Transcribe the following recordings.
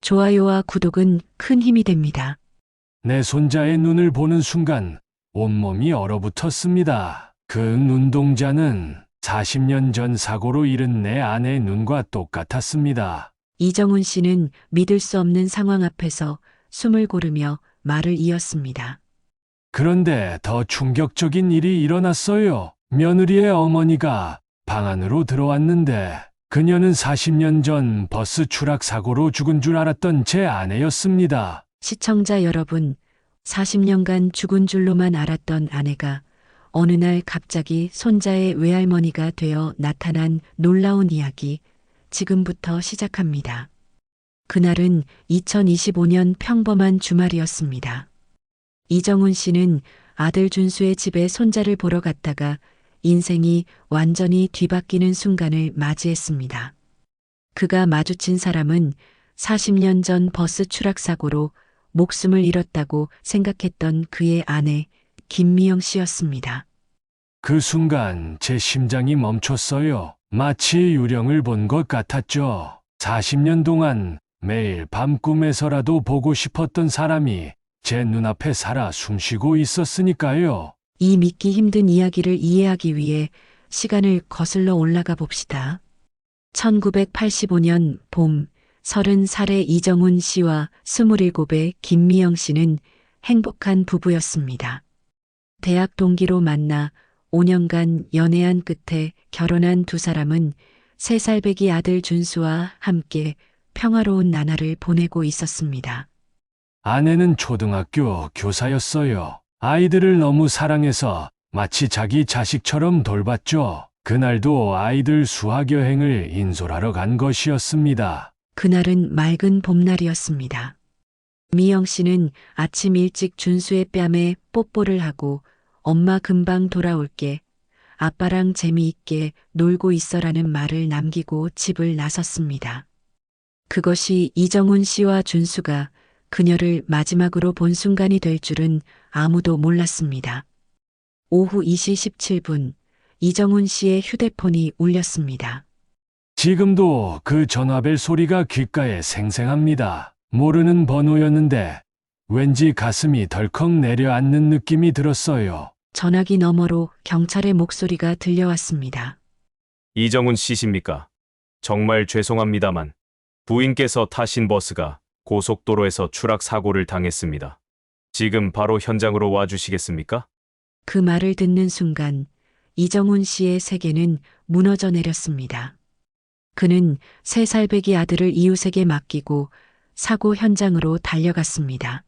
좋아요와 구독은 큰 힘이 됩니다. 내 손자의 눈을 보는 순간 온몸이 얼어붙었습니다. 그 눈동자는 40년 전 사고로 잃은 내 아내의 눈과 똑같았습니다. 이정훈 씨는 믿을 수 없는 상황 앞에서 숨을 고르며 말을 이었습니다. 그런데 더 충격적인 일이 일어났어요. 며느리의 어머니가 방 안으로 들어왔는데 그녀는 40년 전 버스 추락 사고로 죽은 줄 알았던 제 아내였습니다. 시청자 여러분, 40년간 죽은 줄로만 알았던 아내가 어느 날 갑자기 손자의 외할머니가 되어 나타난 놀라운 이야기, 지금부터 시작합니다. 그날은 2025년 평범한 주말이었습니다. 이정훈 씨는 아들 준수의 집에 손자를 보러 갔다가 인생이 완전히 뒤바뀌는 순간을 맞이했습니다. 그가 마주친 사람은 40년 전 버스 추락 사고로 목숨을 잃었다고 생각했던 그의 아내 김미영 씨였습니다. 그 순간 제 심장이 멈췄어요. 마치 유령을 본 것 같았죠. 40년 동안 매일 밤 꿈에서라도 보고 싶었던 사람이 제 눈앞에 살아 숨쉬고 있었으니까요. 이 믿기 힘든 이야기를 이해하기 위해 시간을 거슬러 올라가 봅시다. 1985년 봄, 30살의 이정훈 씨와 27의 김미영 씨는 행복한 부부였습니다. 대학 동기로 만나 5년간 연애한 끝에 결혼한 두 사람은 3살배기 아들 준수와 함께 평화로운 나날을 보내고 있었습니다. 아내는 초등학교 교사였어요. 아이들을 너무 사랑해서 마치 자기 자식처럼 돌봤죠. 그날도 아이들 수학여행을 인솔하러 간 것이었습니다. 그날은 맑은 봄날이었습니다. 미영 씨는 아침 일찍 준수의 뺨에 뽀뽀를 하고 엄마 금방 돌아올게, 아빠랑 재미있게 놀고 있어라는 말을 남기고 집을 나섰습니다. 그것이 이정훈 씨와 준수가 그녀를 마지막으로 본 순간이 될 줄은 아무도 몰랐습니다. 오후 2시 17분, 이정훈 씨의 휴대폰이 울렸습니다. 지금도 그 전화벨 소리가 귓가에 생생합니다. 모르는 번호였는데 왠지 가슴이 덜컥 내려앉는 느낌이 들었어요. 전화기 너머로 경찰의 목소리가 들려왔습니다. 이정훈 씨십니까? 정말 죄송합니다만 부인께서 타신 버스가 고속도로에서 추락 사고를 당했습니다. 지금 바로 현장으로 와주시겠습니까? 그 말을 듣는 순간 이정훈 씨의 세계는 무너져 내렸습니다. 그는 3살배기 아들을 이웃에게 맡기고 사고 현장으로 달려갔습니다.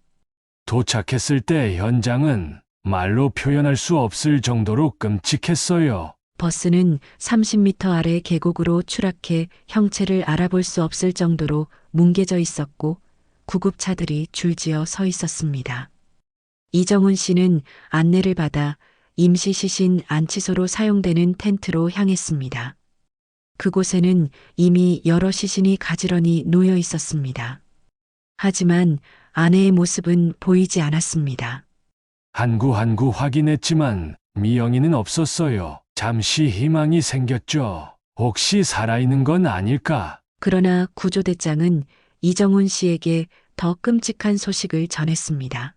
도착했을 때 현장은 말로 표현할 수 없을 정도로 끔찍했어요. 버스는 30m 아래 계곡으로 추락해 형체를 알아볼 수 없을 정도로 뭉개져 있었고 구급차들이 줄지어 서 있었습니다. 이정훈 씨는 안내를 받아 임시 시신 안치소로 사용되는 텐트로 향했습니다. 그곳에는 이미 여러 시신이 가지런히 놓여 있었습니다. 하지만 아내의 모습은 보이지 않았습니다. 한 구 한 구 확인했지만 미영이는 없었어요. 잠시 희망이 생겼죠. 혹시 살아있는 건 아닐까? 그러나 구조대장은 이정훈 씨에게 더 끔찍한 소식을 전했습니다.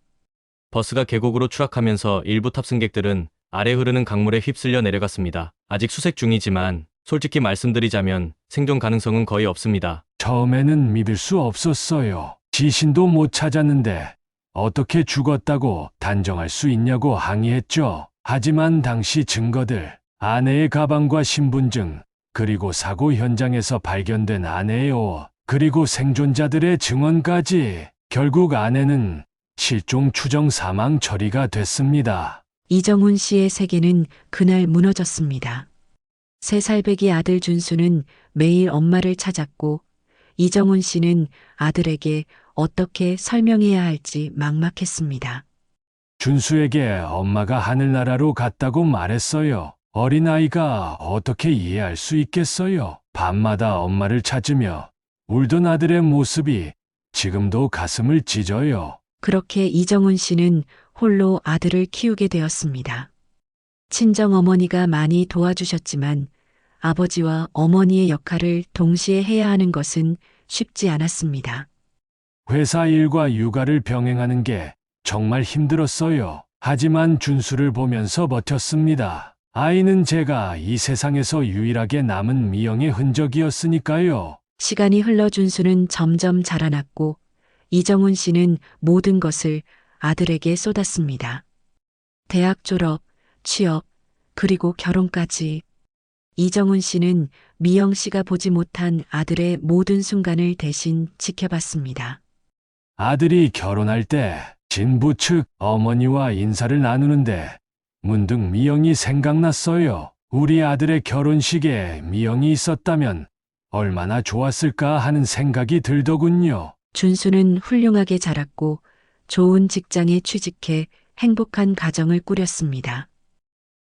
버스가 계곡으로 추락하면서 일부 탑승객들은 아래 흐르는 강물에 휩쓸려 내려갔습니다. 아직 수색 중이지만 솔직히 말씀드리자면 생존 가능성은 거의 없습니다. 처음에는 믿을 수 없었어요. 시신도 못 찾았는데 어떻게 죽었다고 단정할 수 있냐고 항의했죠. 하지만 당시 증거들, 아내의 가방과 신분증, 그리고 사고 현장에서 발견된 아내의 옷, 그리고 생존자들의 증언까지 결국 아내는 실종 추정 사망 처리가 됐습니다. 이정훈 씨의 세계는 그날 무너졌습니다. 3살배기 아들 준수는 매일 엄마를 찾았고 이정훈 씨는 아들에게 어떻게 설명해야 할지 막막했습니다. 준수에게 엄마가 하늘나라로 갔다고 말했어요. 어린아이가 어떻게 이해할 수 있겠어요? 밤마다 엄마를 찾으며 울던 아들의 모습이 지금도 가슴을 찢어요. 그렇게 이정훈 씨는 홀로 아들을 키우게 되었습니다. 친정어머니가 많이 도와주셨지만 아버지와 어머니의 역할을 동시에 해야 하는 것은 쉽지 않았습니다. 회사 일과 육아를 병행하는 게 정말 힘들었어요. 하지만 준수를 보면서 버텼습니다. 아이는 제가 이 세상에서 유일하게 남은 미영의 흔적이었으니까요. 시간이 흘러 준수는 점점 자라났고 이정훈 씨는 모든 것을 아들에게 쏟았습니다. 대학 졸업, 취업, 그리고 결혼까지. 이정훈 씨는 미영 씨가 보지 못한 아들의 모든 순간을 대신 지켜봤습니다. 아들이 결혼할 때 진부 측 어머니와 인사를 나누는데 문득 미영이 생각났어요. 우리 아들의 결혼식에 미영이 있었다면 얼마나 좋았을까 하는 생각이 들더군요. 준수는 훌륭하게 자랐고 좋은 직장에 취직해 행복한 가정을 꾸렸습니다.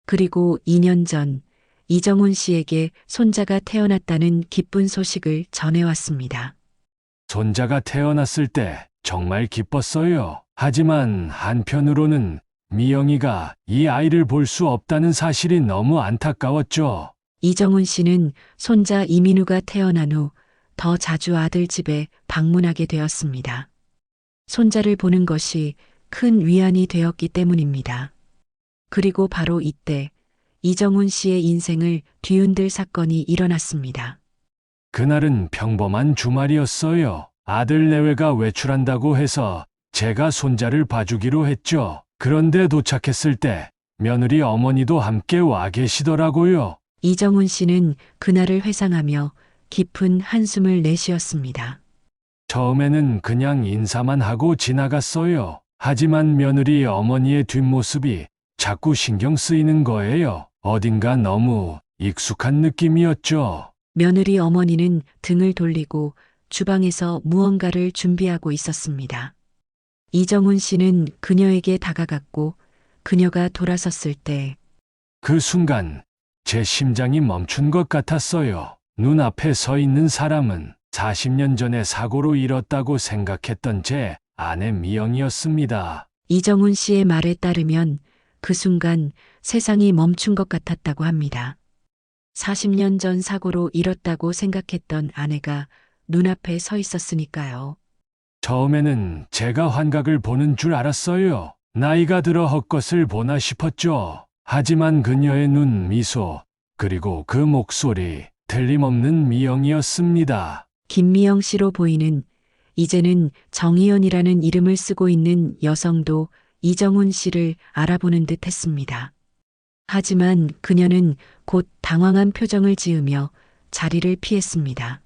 그리고 2년 전 이정훈 씨에게 손자가 태어났다는 기쁜 소식을 전해왔습니다. 손자가 태어났을 때 정말 기뻤어요. 하지만 한편으로는 미영이가 이 아이를 볼 수 없다는 사실이 너무 안타까웠죠. 이정훈 씨는 손자 이민우가 태어난 후 더 자주 아들 집에 방문하게 되었습니다. 손자를 보는 것이 큰 위안이 되었기 때문입니다. 그리고 바로 이때 이정훈 씨의 인생을 뒤흔들 사건이 일어났습니다. 그날은 평범한 주말이었어요. 아들 내외가 외출한다고 해서 제가 손자를 봐주기로 했죠. 그런데 도착했을 때 며느리 어머니도 함께 와 계시더라고요. 이정훈 씨는 그날을 회상하며 깊은 한숨을 내쉬었습니다. 처음에는 그냥 인사만 하고 지나갔어요. 하지만 며느리 어머니의 뒷모습이 자꾸 신경 쓰이는 거예요. 어딘가 너무 익숙한 느낌이었죠. 며느리 어머니는 등을 돌리고 주방에서 무언가를 준비하고 있었습니다. 이정훈 씨는 그녀에게 다가갔고 그녀가 돌아섰을 때 그 순간 제 심장이 멈춘 것 같았어요. 눈앞에 서 있는 사람은 40년 전에 사고로 잃었다고 생각했던 제 아내 미영이었습니다. 이정훈 씨의 말에 따르면 그 순간 세상이 멈춘 것 같았다고 합니다. 40년 전 사고로 잃었다고 생각했던 아내가 눈앞에 서 있었으니까요. 처음에는 제가 환각을 보는 줄 알았어요. 나이가 들어 헛것을 보나 싶었죠. 하지만 그녀의 눈, 미소, 그리고 그 목소리, 틀림없는 미영이었습니다. 김미영 씨로 보이는 이제는 정희연이라는 이름을 쓰고 있는 여성도 이정훈 씨를 알아보는 듯 했습니다. 하지만 그녀는 곧 당황한 표정을 지으며 자리를 피했습니다.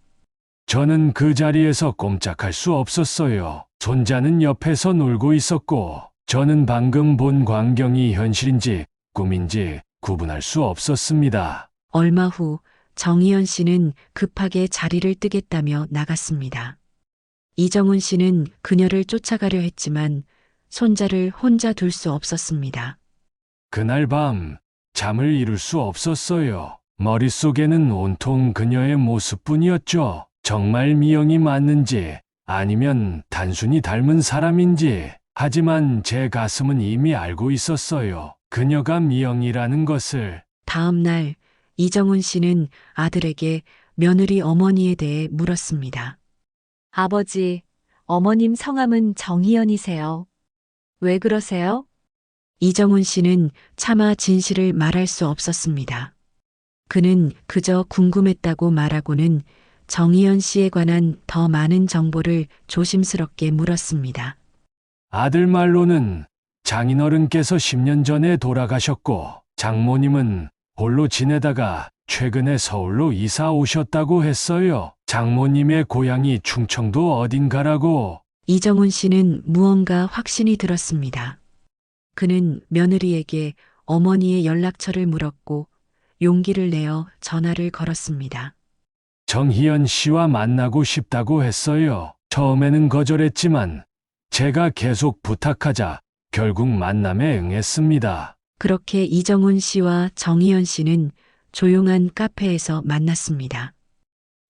저는 그 자리에서 꼼짝할 수 없었어요. 손자는 옆에서 놀고 있었고, 저는 방금 본 광경이 현실인지 꿈인지 구분할 수 없었습니다. 얼마 후 정희연 씨는 급하게 자리를 뜨겠다며 나갔습니다. 이정훈 씨는 그녀를 쫓아가려 했지만 손자를 혼자 둘 수 없었습니다. 그날 밤 잠을 이룰 수 없었어요. 머릿속에는 온통 그녀의 모습뿐이었죠. 정말 미영이 맞는지 아니면 단순히 닮은 사람인지. 하지만 제 가슴은 이미 알고 있었어요. 그녀가 미영이라는 것을. 다음 날 이정훈 씨는 아들에게 며느리 어머니에 대해 물었습니다. 아버지, 어머님 성함은 정희연이세요. 왜 그러세요? 이정훈 씨는 차마 진실을 말할 수 없었습니다. 그는 그저 궁금했다고 말하고는 정희연 씨에 관한 더 많은 정보를 조심스럽게 물었습니다. 아들 말로는 장인어른께서 10년 전에 돌아가셨고 장모님은 홀로 지내다가 최근에 서울로 이사 오셨다고 했어요. 장모님의 고향이 충청도 어딘가라고. 이정훈 씨는 무언가 확신이 들었습니다. 그는 며느리에게 어머니의 연락처를 물었고 용기를 내어 전화를 걸었습니다. 정희연 씨와 만나고 싶다고 했어요. 처음에는 거절했지만 제가 계속 부탁하자 결국 만남에 응했습니다. 그렇게 이정훈 씨와 정희연 씨는 조용한 카페에서 만났습니다.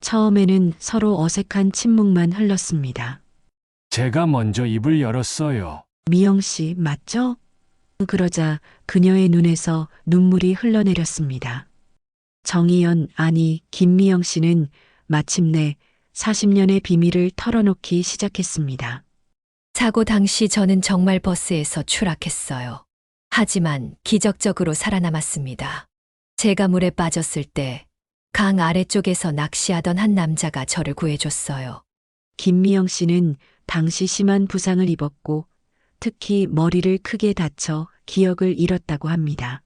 처음에는 서로 어색한 침묵만 흘렀습니다. 제가 먼저 입을 열었어요. 미영 씨 맞죠? 그러자 그녀의 눈에서 눈물이 흘러내렸습니다. 정희연 아니 김미영 씨는 마침내 40년의 비밀을 털어놓기 시작했습니다. 사고 당시 저는 정말 버스에서 추락했어요. 하지만 기적적으로 살아남았습니다. 제가 물에 빠졌을 때 강 아래쪽에서 낚시하던 한 남자가 저를 구해줬어요. 김미영 씨는 당시 심한 부상을 입었고 특히 머리를 크게 다쳐 기억을 잃었다고 합니다.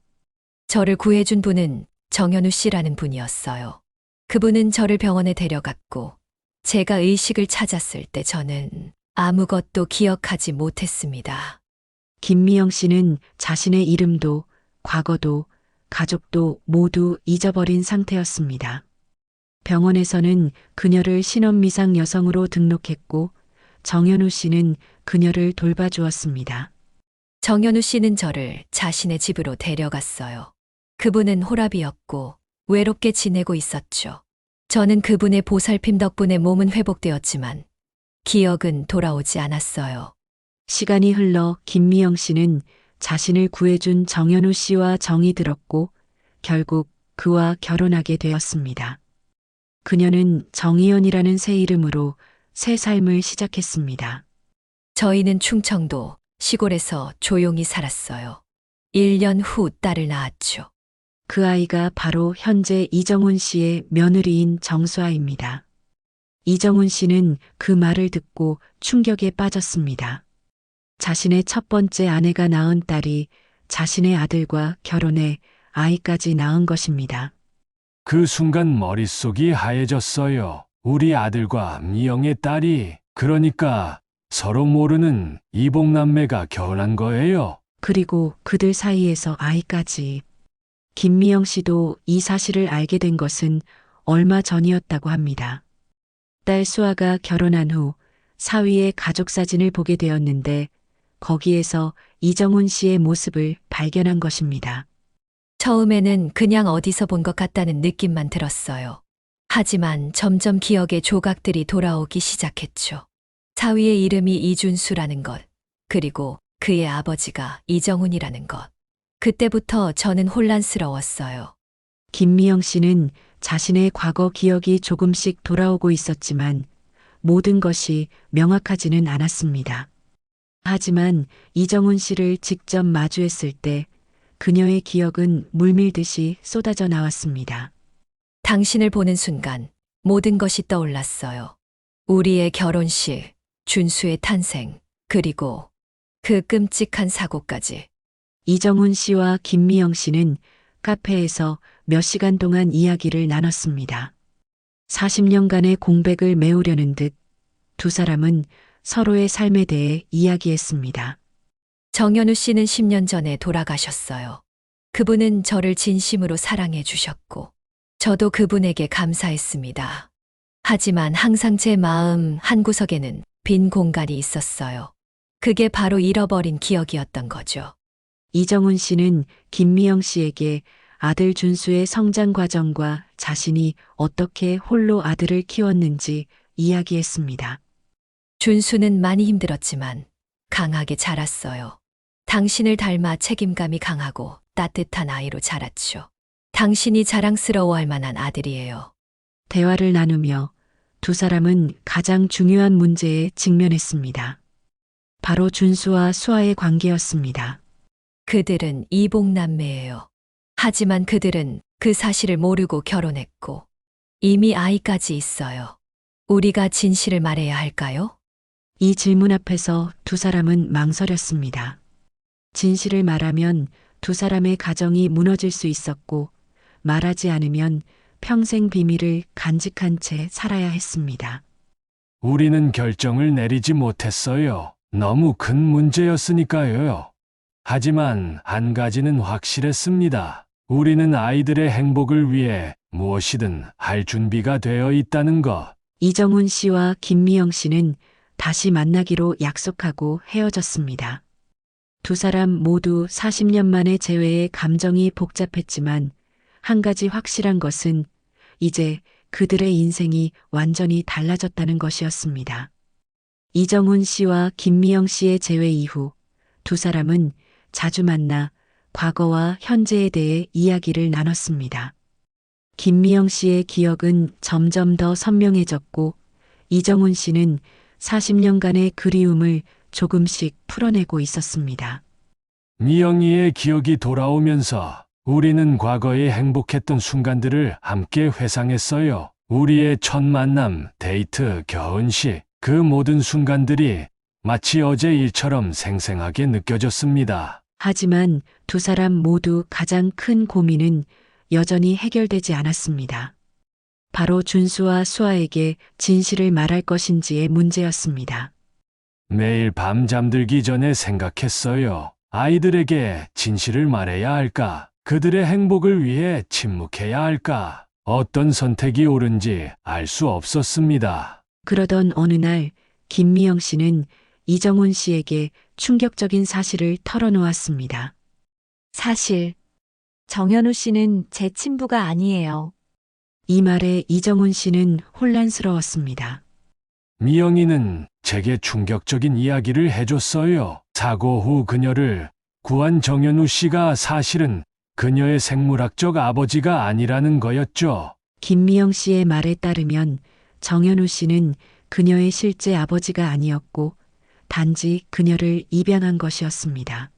저를 구해준 분은 정현우 씨라는 분이었어요. 그분은 저를 병원에 데려갔고 제가 의식을 찾았을 때 저는 아무것도 기억하지 못했습니다. 김미영 씨는 자신의 이름도 과거도 가족도 모두 잊어버린 상태였습니다. 병원에서는 그녀를 신원미상 여성으로 등록했고 정현우 씨는 그녀를 돌봐주었습니다. 정현우 씨는 저를 자신의 집으로 데려갔어요. 그분은 호랍이었고 외롭게 지내고 있었죠. 저는 그분의 보살핌 덕분에 몸은 회복되었지만 기억은 돌아오지 않았어요. 시간이 흘러 김미영 씨는 자신을 구해준 정현우 씨와 정이 들었고 결국 그와 결혼하게 되었습니다. 그녀는 정희연이라는 새 이름으로 새 삶을 시작했습니다. 저희는 충청도 시골에서 조용히 살았어요. 1년 후 딸을 낳았죠. 그 아이가 바로 현재 이정훈 씨의 며느리인 정수아입니다. 이정훈 씨는 그 말을 듣고 충격에 빠졌습니다. 자신의 첫 번째 아내가 낳은 딸이 자신의 아들과 결혼해 아이까지 낳은 것입니다. 그 순간 머릿속이 하얘졌어요. 우리 아들과 미영의 딸이, 그러니까 서로 모르는 이복남매가 결혼한 거예요. 그리고 그들 사이에서 아이까지. 김미영 씨도 이 사실을 알게 된 것은 얼마 전이었다고 합니다. 딸 수아가 결혼한 후 사위의 가족 사진을 보게 되었는데 거기에서 이정훈 씨의 모습을 발견한 것입니다. 처음에는 그냥 어디서 본 것 같다는 느낌만 들었어요. 하지만 점점 기억의 조각들이 돌아오기 시작했죠. 사위의 이름이 이준수라는 것, 그리고 그의 아버지가 이정훈이라는 것. 그때부터 저는 혼란스러웠어요. 김미영 씨는 자신의 과거 기억이 조금씩 돌아오고 있었지만 모든 것이 명확하지는 않았습니다. 하지만 이정훈 씨를 직접 마주했을 때 그녀의 기억은 물밀듯이 쏟아져 나왔습니다. 당신을 보는 순간 모든 것이 떠올랐어요. 우리의 결혼식, 준수의 탄생, 그리고 그 끔찍한 사고까지. 이정훈 씨와 김미영 씨는 카페에서 몇 시간 동안 이야기를 나눴습니다. 40년간의 공백을 메우려는 듯 두 사람은 서로의 삶에 대해 이야기했습니다. 정현우 씨는 10년 전에 돌아가셨어요. 그분은 저를 진심으로 사랑해 주셨고, 저도 그분에게 감사했습니다. 하지만 항상 제 마음 한구석에는 빈 공간이 있었어요. 그게 바로 잃어버린 기억이었던 거죠. 이정훈 씨는 김미영 씨에게 아들 준수의 성장 과정과 자신이 어떻게 홀로 아들을 키웠는지 이야기했습니다. 준수는 많이 힘들었지만 강하게 자랐어요. 당신을 닮아 책임감이 강하고 따뜻한 아이로 자랐죠. 당신이 자랑스러워할 만한 아들이에요. 대화를 나누며 두 사람은 가장 중요한 문제에 직면했습니다. 바로 준수와 수아의 관계였습니다. 그들은 이복남매예요. 하지만 그들은 그 사실을 모르고 결혼했고 이미 아이까지 있어요. 우리가 진실을 말해야 할까요? 이 질문 앞에서 두 사람은 망설였습니다. 진실을 말하면 두 사람의 가정이 무너질 수 있었고 말하지 않으면 평생 비밀을 간직한 채 살아야 했습니다. 우리는 결정을 내리지 못했어요. 너무 큰 문제였으니까요. 하지만 한 가지는 확실했습니다. 우리는 아이들의 행복을 위해 무엇이든 할 준비가 되어 있다는 것. 이정훈 씨와 김미영 씨는 다시 만나기로 약속하고 헤어졌습니다. 두 사람 모두 40년 만의 재회에 감정이 복잡했지만 한 가지 확실한 것은 이제 그들의 인생이 완전히 달라졌다는 것이었습니다. 이정훈 씨와 김미영 씨의 재회 이후 두 사람은 자주 만나 과거와 현재에 대해 이야기를 나눴습니다. 김미영 씨의 기억은 점점 더 선명해졌고 이정훈 씨는 40년간의 그리움을 조금씩 풀어내고 있었습니다. 미영이의 기억이 돌아오면서 우리는 과거에 행복했던 순간들을 함께 회상했어요. 우리의 첫 만남, 데이트, 결혼식, 그 모든 순간들이 마치 어제 일처럼 생생하게 느껴졌습니다. 하지만 두 사람 모두 가장 큰 고민은 여전히 해결되지 않았습니다. 바로 준수와 수아에게 진실을 말할 것인지의 문제였습니다. 매일 밤 잠들기 전에 생각했어요. 아이들에게 진실을 말해야 할까? 그들의 행복을 위해 침묵해야 할까? 어떤 선택이 옳은지 알 수 없었습니다. 그러던 어느 날 김미영 씨는 이정훈 씨에게 충격적인 사실을 털어놓았습니다. 사실 정현우 씨는 제 친부가 아니에요. 이 말에 이정훈 씨는 혼란스러웠습니다. 미영이는 제게 충격적인 이야기를 해줬어요. 사고 후 그녀를 구한 정현우 씨가 사실은 그녀의 생물학적 아버지가 아니라는 거였죠. 김미영 씨의 말에 따르면 정현우 씨는 그녀의 실제 아버지가 아니었고 단지 그녀를 입양한 것이었습니다.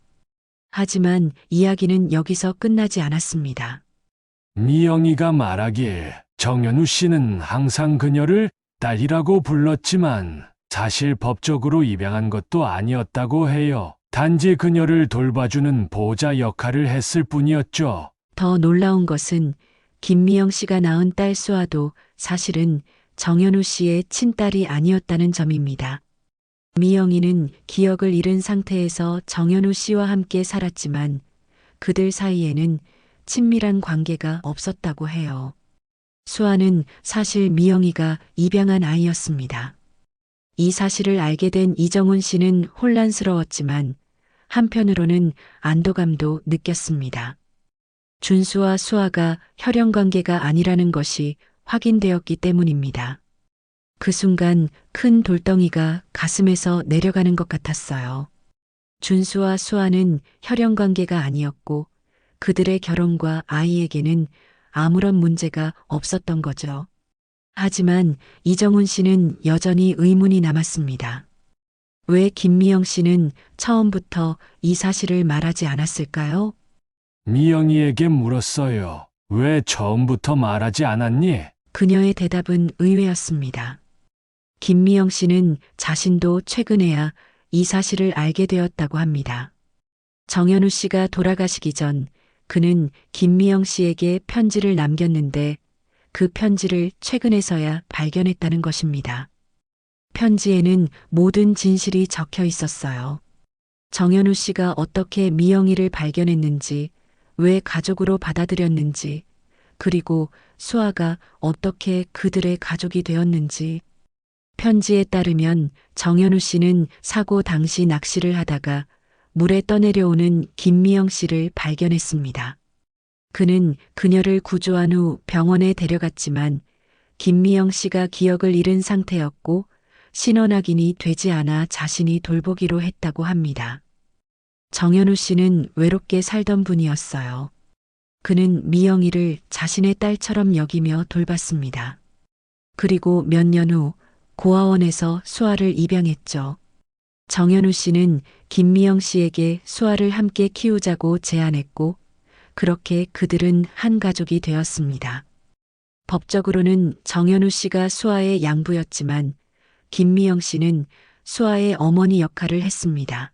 하지만 이야기는 여기서 끝나지 않았습니다. 미영이가 말하길 정현우 씨는 항상 그녀를 딸이라고 불렀지만 사실 법적으로 입양한 것도 아니었다고 해요. 단지 그녀를 돌봐주는 보호자 역할을 했을 뿐이었죠. 더 놀라운 것은 김미영 씨가 낳은 딸 수아도 사실은 정현우 씨의 친딸이 아니었다는 점입니다. 미영이는 기억을 잃은 상태에서 정현우 씨와 함께 살았지만 그들 사이에는 친밀한 관계가 없었다고 해요. 수아는 사실 미영이가 입양한 아이였습니다. 이 사실을 알게 된 이정훈 씨는 혼란스러웠지만 한편으로는 안도감도 느꼈습니다. 준수와 수아가 혈연 관계가 아니라는 것이 확인되었기 때문입니다. 그 순간 큰 돌덩이가 가슴에서 내려가는 것 같았어요. 준수와 수아는 혈연 관계가 아니었고 그들의 결혼과 아이에게는 아무런 문제가 없었던 거죠. 하지만 이정훈 씨는 여전히 의문이 남았습니다. 왜 김미영 씨는 처음부터 이 사실을 말하지 않았을까요? 미영이에게 물었어요. 왜 처음부터 말하지 않았니? 그녀의 대답은 의외였습니다. 김미영 씨는 자신도 최근에야 이 사실을 알게 되었다고 합니다. 정현우 씨가 돌아가시기 전 그는 김미영 씨에게 편지를 남겼는데 그 편지를 최근에서야 발견했다는 것입니다. 편지에는 모든 진실이 적혀 있었어요. 정현우 씨가 어떻게 미영이를 발견했는지, 왜 가족으로 받아들였는지, 그리고 수아가 어떻게 그들의 가족이 되었는지. 편지에 따르면 정현우 씨는 사고 당시 낚시를 하다가 물에 떠내려오는 김미영 씨를 발견했습니다. 그는 그녀를 구조한 후 병원에 데려갔지만 김미영 씨가 기억을 잃은 상태였고 신원 확인이 되지 않아 자신이 돌보기로 했다고 합니다. 정현우 씨는 외롭게 살던 분이었어요. 그는 미영이를 자신의 딸처럼 여기며 돌봤습니다. 그리고 몇 년 후 고아원에서 수아를 입양했죠. 정현우 씨는 김미영 씨에게 수아를 함께 키우자고 제안했고 그렇게 그들은 한 가족이 되었습니다. 법적으로는 정현우 씨가 수아의 양부였지만 김미영 씨는 수아의 어머니 역할을 했습니다.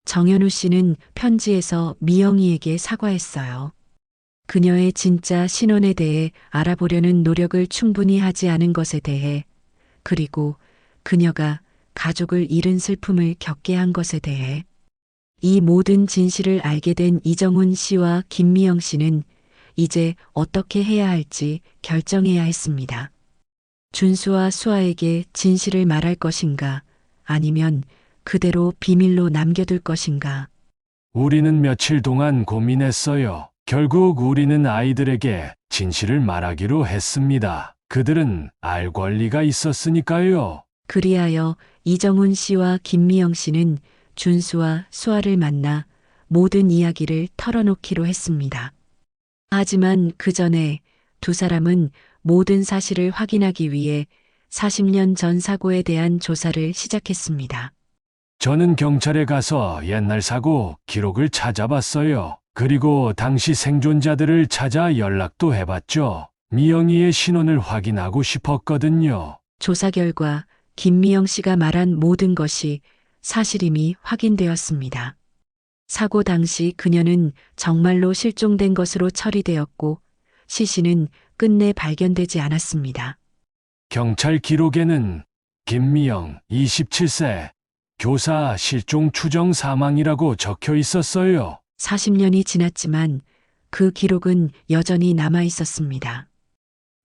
정현우 씨는 편지에서 미영이에게 사과했어요. 그녀의 진짜 신원에 대해 알아보려는 노력을 충분히 하지 않은 것에 대해, 그리고 그녀가 가족을 잃은 슬픔을 겪게 한 것에 대해. 이 모든 진실을 알게 된 이정훈 씨와 김미영 씨는 이제 어떻게 해야 할지 결정해야 했습니다. 준수와 수아에게 진실을 말할 것인가, 아니면 그대로 비밀로 남겨둘 것인가. 우리는 며칠 동안 고민했어요. 결국 우리는 아이들에게 진실을 말하기로 했습니다. 그들은 알 권리가 있었으니까요. 그리하여 이정훈 씨와 김미영 씨는 준수와 수아를 만나 모든 이야기를 털어놓기로 했습니다. 하지만 그 전에 두 사람은 모든 사실을 확인하기 위해 40년 전 사고에 대한 조사를 시작했습니다. 저는 경찰에 가서 옛날 사고 기록을 찾아봤어요. 그리고 당시 생존자들을 찾아 연락도 해봤죠. 미영이의 신원을 확인하고 싶었거든요. 조사 결과 김미영 씨가 말한 모든 것이 사실임이 확인되었습니다. 사고 당시 그녀는 정말로 실종된 것으로 처리되었고 시신은 끝내 발견되지 않았습니다. 경찰 기록에는 김미영 27세 교사 실종 추정 사망이라고 적혀 있었어요. 40년이 지났지만 그 기록은 여전히 남아 있었습니다.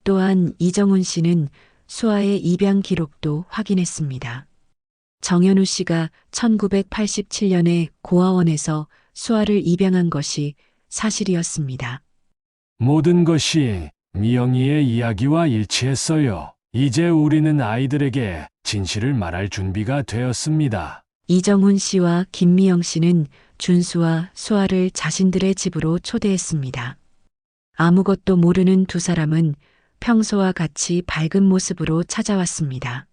또한 이정훈 씨는 수아의 입양 기록도 확인했습니다. 정현우 씨가 1987년에 고아원에서 수아를 입양한 것이 사실이었습니다. 모든 것이 미영이의 이야기와 일치했어요. 이제 우리는 아이들에게 진실을 말할 준비가 되었습니다. 이정훈 씨와 김미영 씨는 준수와 수아를 자신들의 집으로 초대했습니다. 아무것도 모르는 두 사람은 평소와 같이 밝은 모습으로 찾아왔습니다.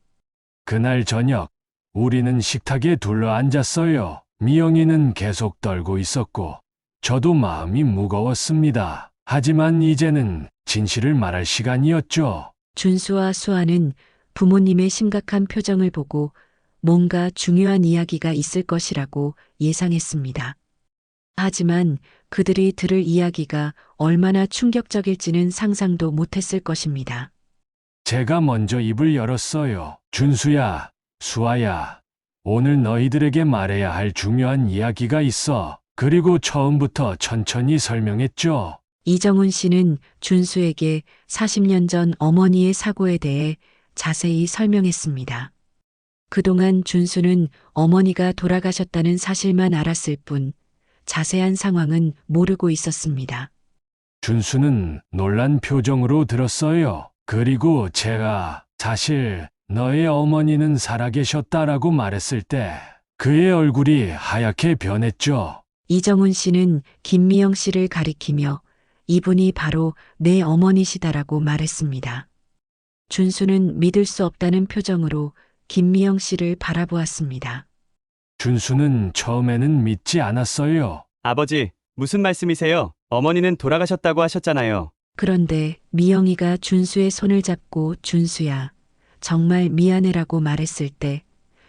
그날 저녁, 우리는 식탁에 둘러앉았어요. 미영이는 계속 떨고 있었고, 저도 마음이 무거웠습니다. 하지만 이제는 진실을 말할 시간이었죠. 준수와 수아는 부모님의 심각한 표정을 보고 뭔가 중요한 이야기가 있을 것이라고 예상했습니다. 하지만 그들이 들을 이야기가 얼마나 충격적일지는 상상도 못했을 것입니다. 제가 먼저 입을 열었어요. 준수야, 수아야, 오늘 너희들에게 말해야 할 중요한 이야기가 있어. 그리고 처음부터 천천히 설명했죠. 이정훈 씨는 준수에게 40년 전 어머니의 사고에 대해 자세히 설명했습니다. 그동안 준수는 어머니가 돌아가셨다는 사실만 알았을 뿐 자세한 상황은 모르고 있었습니다. 준수는 놀란 표정으로 들었어요. 그리고 제가 사실 너의 어머니는 살아계셨다라고 말했을 때 그의 얼굴이 하얗게 변했죠. 이정훈 씨는 김미영 씨를 가리키며 이분이 바로 내 어머니시다라고 말했습니다. 준수는 믿을 수 없다는 표정으로 김미영 씨를 바라보았습니다. 준수는 처음에는 믿지 않았어요. 아버지, 무슨 말씀이세요? 어머니는 돌아가셨다고 하셨잖아요. 그런데 미영이가 준수의 손을 잡고 준수야, 정말 미안해라고 말했을 때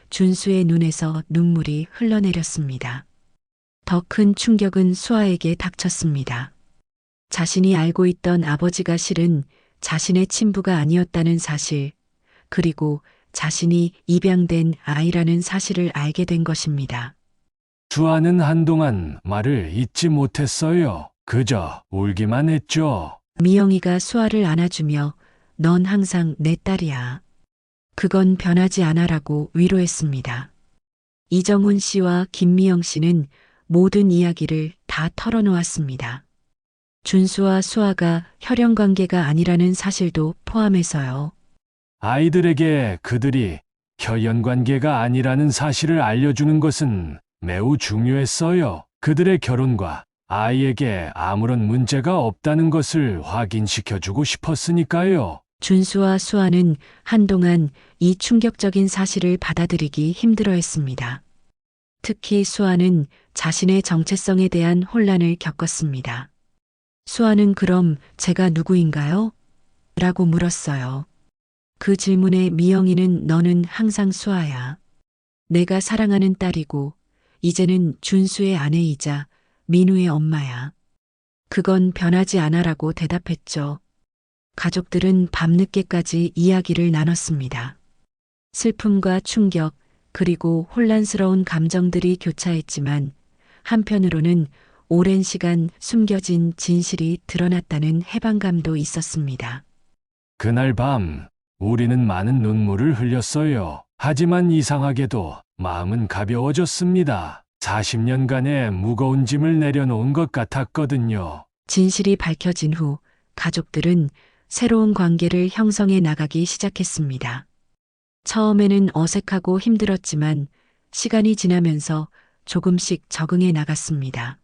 준수의 눈에서 눈물이 흘러내렸습니다. 더 큰 충격은 수아에게 닥쳤습니다. 자신이 알고 있던 아버지가 실은 자신의 친부가 아니었다는 사실, 그리고 자신이 입양된 아이라는 사실을 알게 된 것입니다. 수아는 한동안 말을 잇지 못했어요. 그저 울기만 했죠. 미영이가 수아를 안아주며 넌 항상 내 딸이야. 그건 변하지 않아라고 위로했습니다. 이정훈 씨와 김미영 씨는 모든 이야기를 다 털어놓았습니다. 준수와 수아가 혈연 관계가 아니라는 사실도 포함해서요. 아이들에게 그들이 혈연 관계가 아니라는 사실을 알려주는 것은 매우 중요했어요. 그들의 결혼과 아이에게 아무런 문제가 없다는 것을 확인시켜주고 싶었으니까요. 준수와 수아는 한동안 이 충격적인 사실을 받아들이기 힘들어했습니다. 특히 수아는 자신의 정체성에 대한 혼란을 겪었습니다. 수아는 그럼 제가 누구인가요? 라고 물었어요. 그 질문에 미영이는 너는 항상 수아야. 내가 사랑하는 딸이고 이제는 준수의 아내이자 민우의 엄마야. 그건 변하지 않아라고 대답했죠. 가족들은 밤늦게까지 이야기를 나눴습니다. 슬픔과 충격, 그리고 혼란스러운 감정들이 교차했지만 한편으로는 오랜 시간 숨겨진 진실이 드러났다는 해방감도 있었습니다. 그날 밤 우리는 많은 눈물을 흘렸어요. 하지만 이상하게도 마음은 가벼워졌습니다. 40년간의 무거운 짐을 내려놓은 것 같았거든요. 진실이 밝혀진 후 가족들은 새로운 관계를 형성해 나가기 시작했습니다. 처음에는 어색하고 힘들었지만 시간이 지나면서 조금씩 적응해 나갔습니다.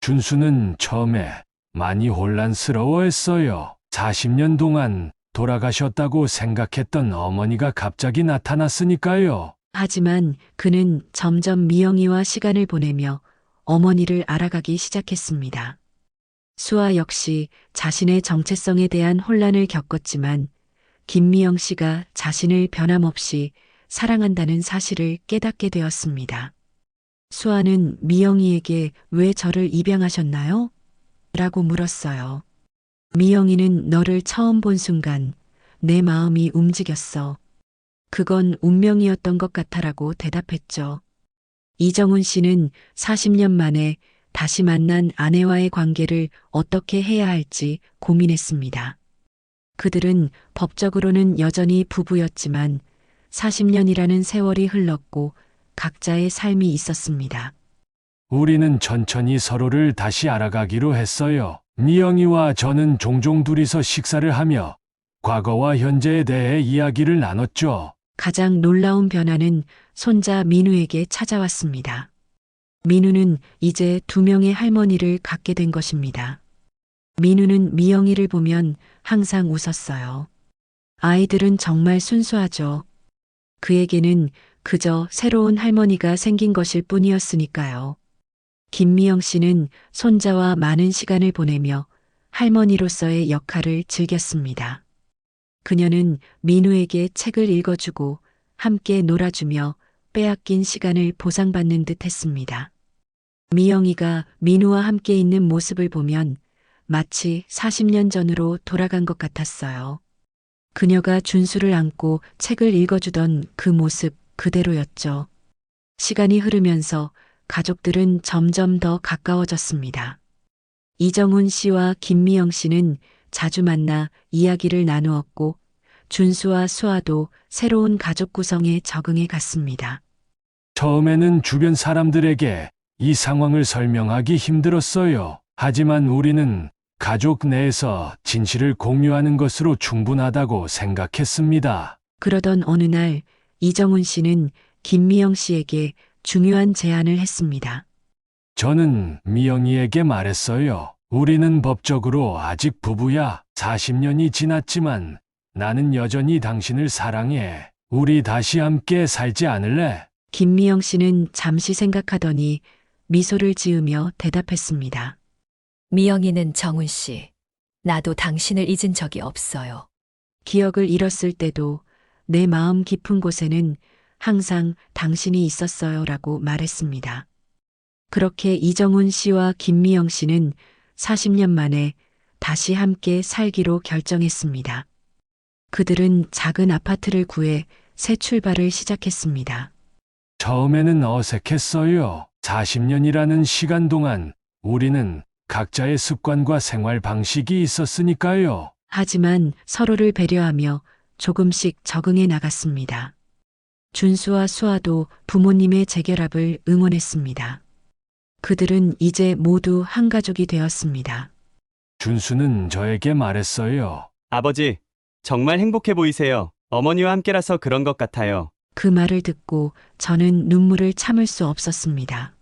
준수는 처음에 많이 혼란스러워했어요. 40년 동안 돌아가셨다고 생각했던 어머니가 갑자기 나타났으니까요. 하지만 그는 점점 미영이와 시간을 보내며 어머니를 알아가기 시작했습니다. 수아 역시 자신의 정체성에 대한 혼란을 겪었지만 김미영 씨가 자신을 변함없이 사랑한다는 사실을 깨닫게 되었습니다. 수아는 미영이에게 왜 저를 입양하셨나요? 라고 물었어요. 미영이는 너를 처음 본 순간 내 마음이 움직였어. 그건 운명이었던 것 같아라고 대답했죠. 이정훈 씨는 40년 만에 다시 만난 아내와의 관계를 어떻게 해야 할지 고민했습니다. 그들은 법적으로는 여전히 부부였지만 40년이라는 세월이 흘렀고 각자의 삶이 있었습니다. 우리는 천천히 서로를 다시 알아가기로 했어요. 미영이와 저는 종종 둘이서 식사를 하며 과거와 현재에 대해 이야기를 나눴죠. 가장 놀라운 변화는 손자 민우에게 찾아왔습니다. 민우는 이제 2명의 할머니를 갖게 된 것입니다. 민우는 미영이를 보면 항상 웃었어요. 아이들은 정말 순수하죠. 그에게는 그저 새로운 할머니가 생긴 것일 뿐이었으니까요. 김미영 씨는 손자와 많은 시간을 보내며 할머니로서의 역할을 즐겼습니다. 그녀는 민우에게 책을 읽어주고 함께 놀아주며 빼앗긴 시간을 보상받는 듯 했습니다. 미영이가 민우와 함께 있는 모습을 보면 마치 40년 전으로 돌아간 것 같았어요. 그녀가 준수를 안고 책을 읽어주던 그 모습 그대로였죠. 시간이 흐르면서 가족들은 점점 더 가까워졌습니다. 이정훈 씨와 김미영 씨는 자주 만나 이야기를 나누었고 준수와 수아도 새로운 가족 구성에 적응해 갔습니다. 처음에는 주변 사람들에게 이 상황을 설명하기 힘들었어요. 하지만 우리는 가족 내에서 진실을 공유하는 것으로 충분하다고 생각했습니다. 그러던 어느 날 이정훈 씨는 김미영 씨에게 중요한 제안을 했습니다. 저는 미영이에게 말했어요. 우리는 법적으로 아직 부부야. 40년이 지났지만 나는 여전히 당신을 사랑해. 우리 다시 함께 살지 않을래? 김미영 씨는 잠시 생각하더니 미소를 지으며 대답했습니다. 미영이는 정훈 씨, 나도 당신을 잊은 적이 없어요. 기억을 잃었을 때도 내 마음 깊은 곳에는 항상 당신이 있었어요 라고 말했습니다. 그렇게 이정훈 씨와 김미영 씨는 40년 만에 다시 함께 살기로 결정했습니다. 그들은 작은 아파트를 구해 새 출발을 시작했습니다. 처음에는 어색했어요. 40년이라는 시간 동안 우리는 각자의 습관과 생활 방식이 있었으니까요. 하지만 서로를 배려하며 조금씩 적응해 나갔습니다. 준수와 수아도 부모님의 재결합을 응원했습니다. 그들은 이제 모두 한 가족이 되었습니다. 준수는 저에게 말했어요. 아버지, 정말 행복해 보이세요. 어머니와 함께라서 그런 것 같아요. 그 말을 듣고 저는 눈물을 참을 수 없었습니다.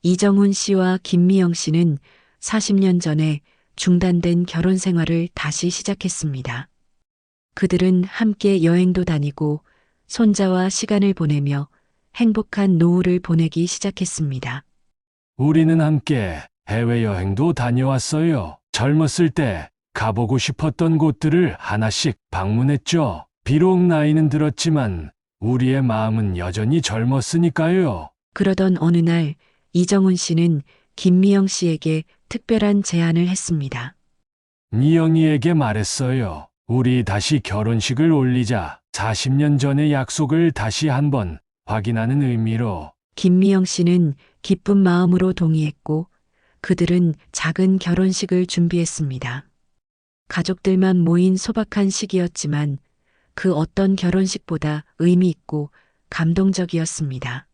이정훈 씨와 김미영 씨는 40년 전에 중단된 결혼 생활을 다시 시작했습니다. 그들은 함께 여행도 다니고 손자와 시간을 보내며 행복한 노후를 보내기 시작했습니다. 우리는 함께 해외여행도 다녀왔어요. 젊었을 때 가보고 싶었던 곳들을 하나씩 방문했죠. 비록 나이는 들었지만 우리의 마음은 여전히 젊었으니까요. 그러던 어느 날 이정훈 씨는 김미영 씨에게 특별한 제안을 했습니다. 미영이에게 말했어요. 우리 다시 결혼식을 올리자. 40년 전의 약속을 다시 한번 확인하는 의미로. 김미영 씨는 기쁜 마음으로 동의했고 그들은 작은 결혼식을 준비했습니다. 가족들만 모인 소박한 시기였지만 그 어떤 결혼식보다 의미 있고 감동적이었습니다.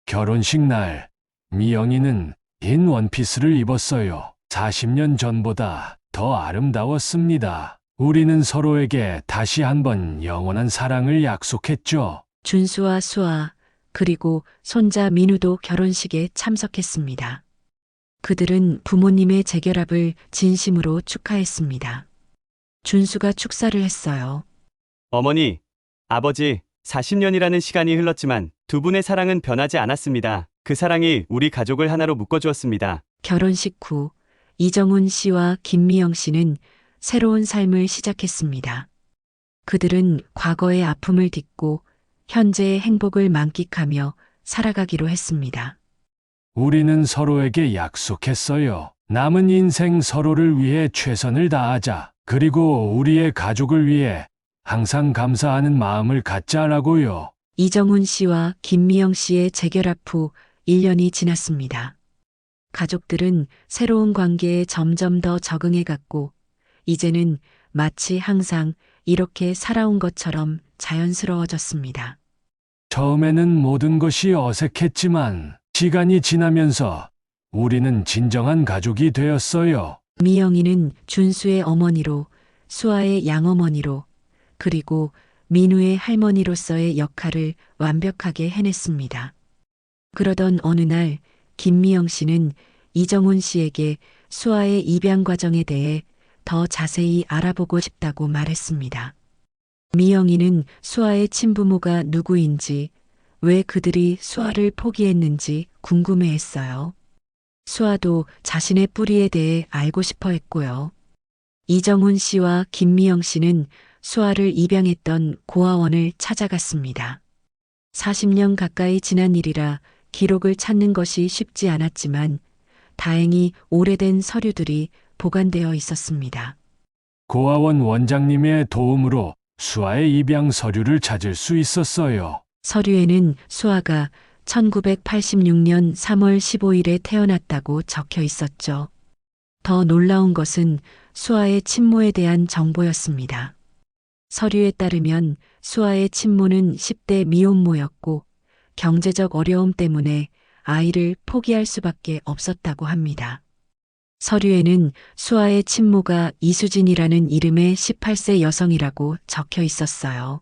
결혼식 날, 미영이는 흰 원피스를 입었어요. 40년 전보다 더 아름다웠습니다. 우리는 서로에게 다시 한번 영원한 사랑을 약속했죠. 준수와 수아 그리고 손자 민우도 결혼식에 참석했습니다. 그들은 부모님의 재결합을 진심으로 축하했습니다. 준수가 축사를 했어요. 어머니, 아버지, 40년이라는 시간이 흘렀지만 두 분의 사랑은 변하지 않았습니다. 그 사랑이 우리 가족을 하나로 묶어주었습니다. 결혼식 후 이정훈 씨와 김미영 씨는 새로운 삶을 시작했습니다. 그들은 과거의 아픔을 딛고 현재의 행복을 만끽하며 살아가기로 했습니다. 우리는 서로에게 약속했어요. 남은 인생 서로를 위해 최선을 다하자. 그리고 우리의 가족을 위해 항상 감사하는 마음을 갖자라고요. 이정훈 씨와 김미영 씨의 재결합 후 1년이 지났습니다. 가족들은 새로운 관계에 점점 더 적응해 갔고, 이제는 마치 항상 이렇게 살아온 것처럼 자연스러워졌습니다. 처음에는 모든 것이 어색했지만 시간이 지나면서 우리는 진정한 가족이 되었어요. 미영이는 준수의 어머니로, 수아의 양어머니로, 그리고 민우의 할머니로서의 역할을 완벽하게 해냈습니다. 그러던 어느 날 김미영 씨는 이정훈 씨에게 수아의 입양 과정에 대해 더 자세히 알아보고 싶다고 말했습니다. 미영이는 수아의 친부모가 누구인지, 왜 그들이 수아를 포기했는지 궁금해했어요. 수아도 자신의 뿌리에 대해 알고 싶어 했고요. 이정훈 씨와 김미영 씨는 수아를 입양했던 고아원을 찾아갔습니다. 40년 가까이 지난 일이라 기록을 찾는 것이 쉽지 않았지만 다행히 오래된 서류들이 보관되어 있었습니다. 고아원 원장님의 도움으로 수아의 입양 서류를 찾을 수 있었어요. 서류에는 수아가 1986년 3월 15일에 태어났다고 적혀 있었죠. 더 놀라운 것은 수아의 친모에 대한 정보였습니다. 서류에 따르면 수아의 친모는 10대 미혼모였고 경제적 어려움 때문에 아이를 포기할 수밖에 없었다고 합니다. 서류에는 수아의 친모가 이수진이라는 이름의 18세 여성이라고 적혀 있었어요.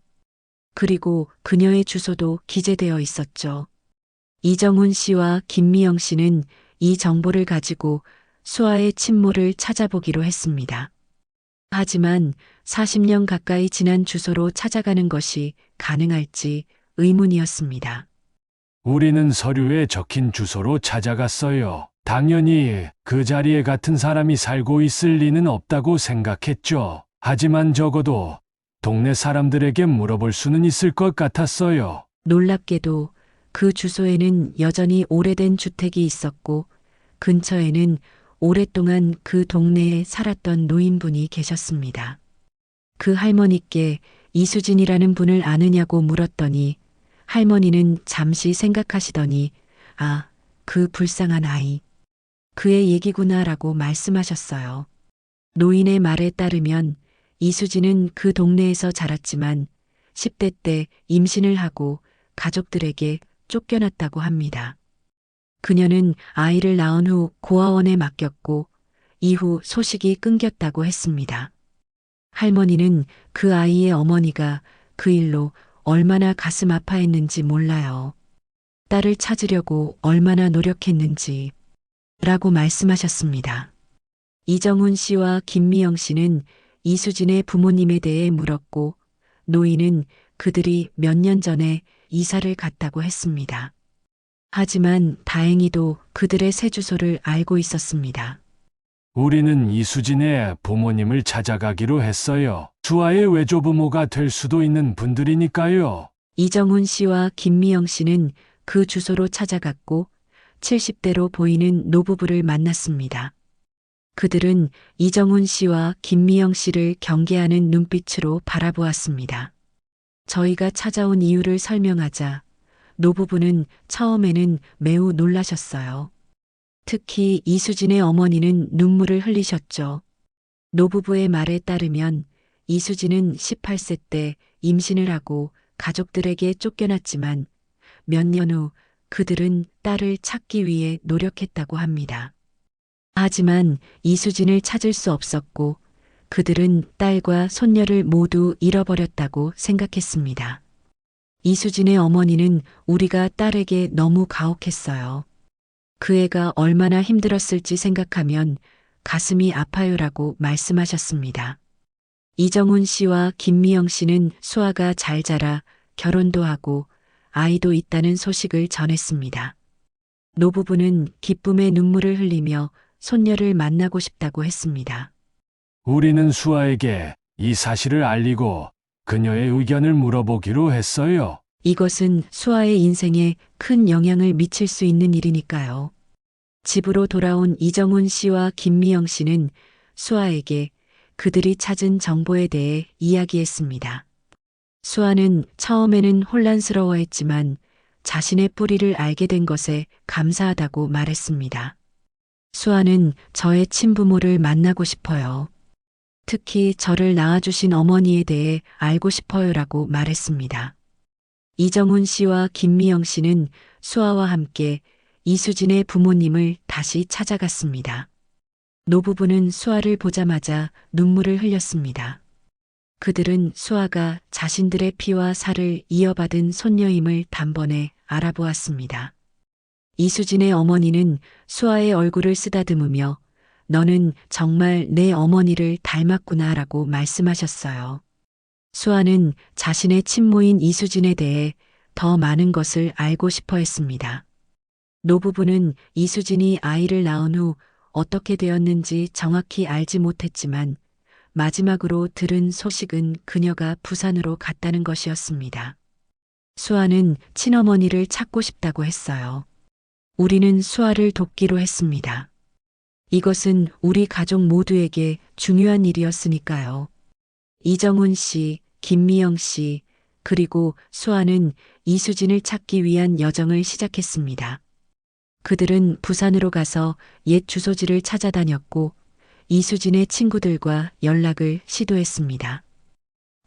그리고 그녀의 주소도 기재되어 있었죠. 이정훈 씨와 김미영 씨는 이 정보를 가지고 수아의 친모를 찾아보기로 했습니다. 하지만 40년 가까이 지난 주소로 찾아가는 것이 가능할지 의문이었습니다. 우리는 서류에 적힌 주소로 찾아갔어요. 당연히 그 자리에 같은 사람이 살고 있을 리는 없다고 생각했죠. 하지만 적어도 동네 사람들에게 물어볼 수는 있을 것 같았어요. 놀랍게도 그 주소에는 여전히 오래된 주택이 있었고 근처에는 오랫동안 그 동네에 살았던 노인분이 계셨습니다. 그 할머니께 이수진이라는 분을 아느냐고 물었더니 할머니는 잠시 생각하시더니 아, 그 불쌍한 아이. 그의 얘기구나라고 말씀하셨어요. 노인의 말에 따르면 이수진은 그 동네에서 자랐지만 10대 때 임신을 하고 가족들에게 쫓겨났다고 합니다. 그녀는 아이를 낳은 후 고아원에 맡겼고 이후 소식이 끊겼다고 했습니다. 할머니는 그 아이의 어머니가 그 일로 얼마나 가슴 아파했는지 몰라요. 딸을 찾으려고 얼마나 노력했는지 라고 말씀하셨습니다. 이정훈 씨와 김미영 씨는 이수진의 부모님에 대해 물었고 노인은 그들이 몇 년 전에 이사를 갔다고 했습니다. 하지만 다행히도 그들의 새 주소를 알고 있었습니다. 우리는 이수진의 부모님을 찾아가기로 했어요. 수아의 외조부모가 될 수도 있는 분들이니까요. 이정훈 씨와 김미영 씨는 그 주소로 찾아갔고 70대로 보이는 노부부를 만났습니다. 그들은 이정훈 씨와 김미영 씨를 경계하는 눈빛으로 바라보았습니다. 저희가 찾아온 이유를 설명하자 노부부는 처음에는 매우 놀라셨어요. 특히 이수진의 어머니는 눈물을 흘리셨죠. 노부부의 말에 따르면 이수진은 18세 때 임신을 하고 가족들에게 쫓겨났지만 몇 년 후 그들은 딸을 찾기 위해 노력했다고 합니다. 하지만 이수진을 찾을 수 없었고 그들은 딸과 손녀를 모두 잃어버렸다고 생각했습니다. 이수진의 어머니는 우리가 딸에게 너무 가혹했어요. 그 애가 얼마나 힘들었을지 생각하면 가슴이 아파요라고 말씀하셨습니다. 이정훈 씨와 김미영 씨는 수아가 잘 자라 결혼도 하고 아이도 있다는 소식을 전했습니다. 노부부는 기쁨의 눈물을 흘리며 손녀를 만나고 싶다고 했습니다. 우리는 수아에게 이 사실을 알리고 그녀의 의견을 물어보기로 했어요. 이것은 수아의 인생에 큰 영향을 미칠 수 있는 일이니까요. 집으로 돌아온 이정훈 씨와 김미영 씨는 수아에게 그들이 찾은 정보에 대해 이야기했습니다. 수아는 처음에는 혼란스러워했지만 자신의 뿌리를 알게 된 것에 감사하다고 말했습니다. 수아는 저의 친부모를 만나고 싶어요. 특히 저를 낳아주신 어머니에 대해 알고 싶어요라고 말했습니다. 이정훈 씨와 김미영 씨는 수아와 함께 이수진의 부모님을 다시 찾아갔습니다. 노부부는 수아를 보자마자 눈물을 흘렸습니다. 그들은 수아가 자신들의 피와 살을 이어받은 손녀임을 단번에 알아보았습니다. 이수진의 어머니는 수아의 얼굴을 쓰다듬으며 너는 정말 내 어머니를 닮았구나라고 말씀하셨어요. 수아는 자신의 친모인 이수진에 대해 더 많은 것을 알고 싶어 했습니다. 노부부는 이수진이 아이를 낳은 후 어떻게 되었는지 정확히 알지 못했지만 마지막으로 들은 소식은 그녀가 부산으로 갔다는 것이었습니다. 수아는 친어머니를 찾고 싶다고 했어요. 우리는 수아를 돕기로 했습니다. 이것은 우리 가족 모두에게 중요한 일이었으니까요. 이정훈 씨, 김미영 씨, 그리고 수아는 이수진을 찾기 위한 여정을 시작했습니다. 그들은 부산으로 가서 옛 주소지를 찾아다녔고 이수진의 친구들과 연락을 시도했습니다.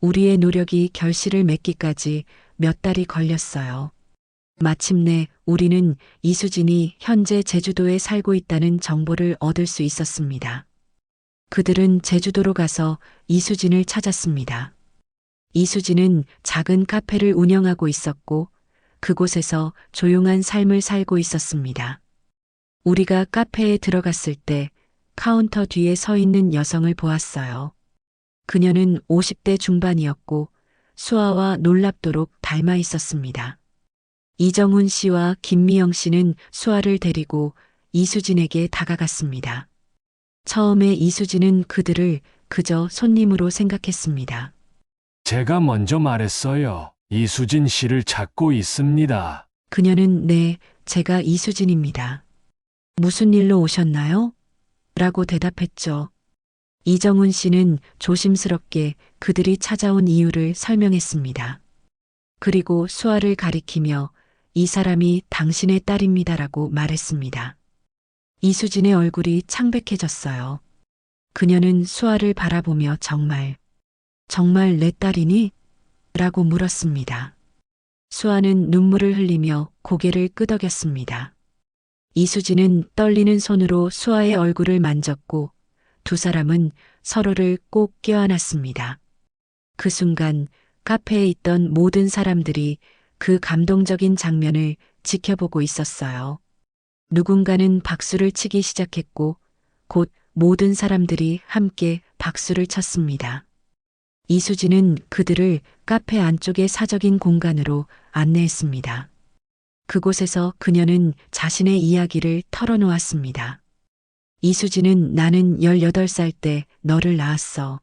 우리의 노력이 결실을 맺기까지 몇 달이 걸렸어요. 마침내 우리는 이수진이 현재 제주도에 살고 있다는 정보를 얻을 수 있었습니다. 그들은 제주도로 가서 이수진을 찾았습니다. 이수진은 작은 카페를 운영하고 있었고 그곳에서 조용한 삶을 살고 있었습니다. 우리가 카페에 들어갔을 때 카운터 뒤에 서 있는 여성을 보았어요. 그녀는 50대 중반이었고 수아와 놀랍도록 닮아 있었습니다. 이정훈 씨와 김미영 씨는 수아를 데리고 이수진에게 다가갔습니다. 처음에 이수진은 그들을 그저 손님으로 생각했습니다. 제가 먼저 말했어요. 이수진 씨를 찾고 있습니다. 그녀는 네, 제가 이수진입니다. 무슨 일로 오셨나요? 라고 대답했죠. 이정훈 씨는 조심스럽게 그들이 찾아온 이유를 설명했습니다. 그리고 수아를 가리키며 이 사람이 당신의 딸입니다라고 말했습니다. 이수진의 얼굴이 창백해졌어요. 그녀는 수아를 바라보며 정말 내 딸이니? 라고 물었습니다. 수아는 눈물을 흘리며 고개를 끄덕였습니다. 이수진은 떨리는 손으로 수아의 얼굴을 만졌고 두 사람은 서로를 꼭 껴안았습니다. 그 순간 카페에 있던 모든 사람들이 그 감동적인 장면을 지켜보고 있었어요. 누군가는 박수를 치기 시작했고 곧 모든 사람들이 함께 박수를 쳤습니다. 이수진은 그들을 카페 안쪽의 사적인 공간으로 안내했습니다. 그곳에서 그녀는 자신의 이야기를 털어놓았습니다. 이수진은 나는 18살 때 너를 낳았어.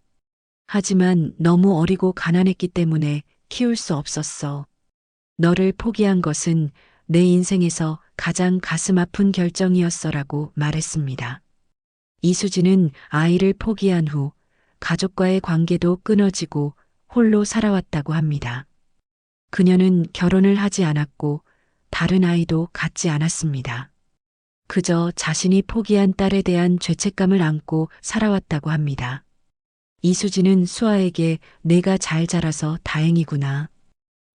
하지만 너무 어리고 가난했기 때문에 키울 수 없었어. 너를 포기한 것은 내 인생에서 가장 가슴 아픈 결정이었어라고 말했습니다. 이수진은 아이를 포기한 후 가족과의 관계도 끊어지고 홀로 살아왔다고 합니다. 그녀는 결혼을 하지 않았고 다른 아이도 갖지 않았습니다. 그저 자신이 포기한 딸에 대한 죄책감을 안고 살아왔다고 합니다. 이수진은 수아에게 내가 잘 자라서 다행이구나.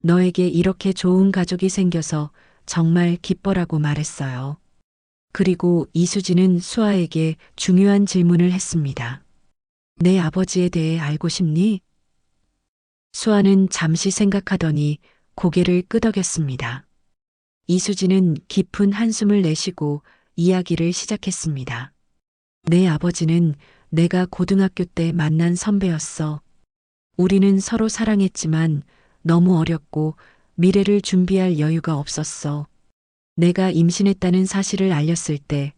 너에게 이렇게 좋은 가족이 생겨서 정말 기뻐라고 말했어요. 그리고 이수진은 수아에게 중요한 질문을 했습니다. 내 아버지에 대해 알고 싶니? 수아는 잠시 생각하더니 고개를 끄덕였습니다. 이수진은 깊은 한숨을 내쉬고 이야기를 시작했습니다. 내 아버지는 내가 고등학교 때 만난 선배였어. 우리는 서로 사랑했지만 너무 어렸고 미래를 준비할 여유가 없었어. 내가 임신했다는 사실을 알렸을 때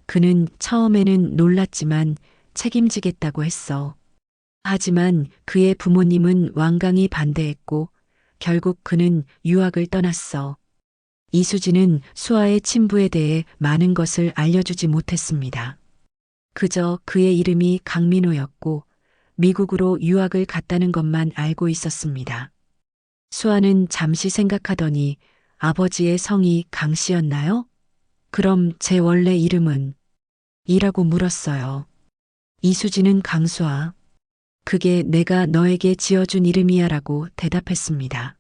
그는 처음에는 놀랐지만 책임지겠다고 했어. 하지만 그의 부모님은 완강히 반대했고 결국 그는 유학을 떠났어. 이수진은 수아의 친부에 대해 많은 것을 알려주지 못했습니다. 그저 그의 이름이 강민호였고 미국으로 유학을 갔다는 것만 알고 있었습니다. 수아는 잠시 생각하더니 아버지의 성이 강 씨였나요? 그럼 제 원래 이름은? 이라고 물었어요. 이수진은 강수아. 그게 내가 너에게 지어준 이름이야 라고 대답했습니다.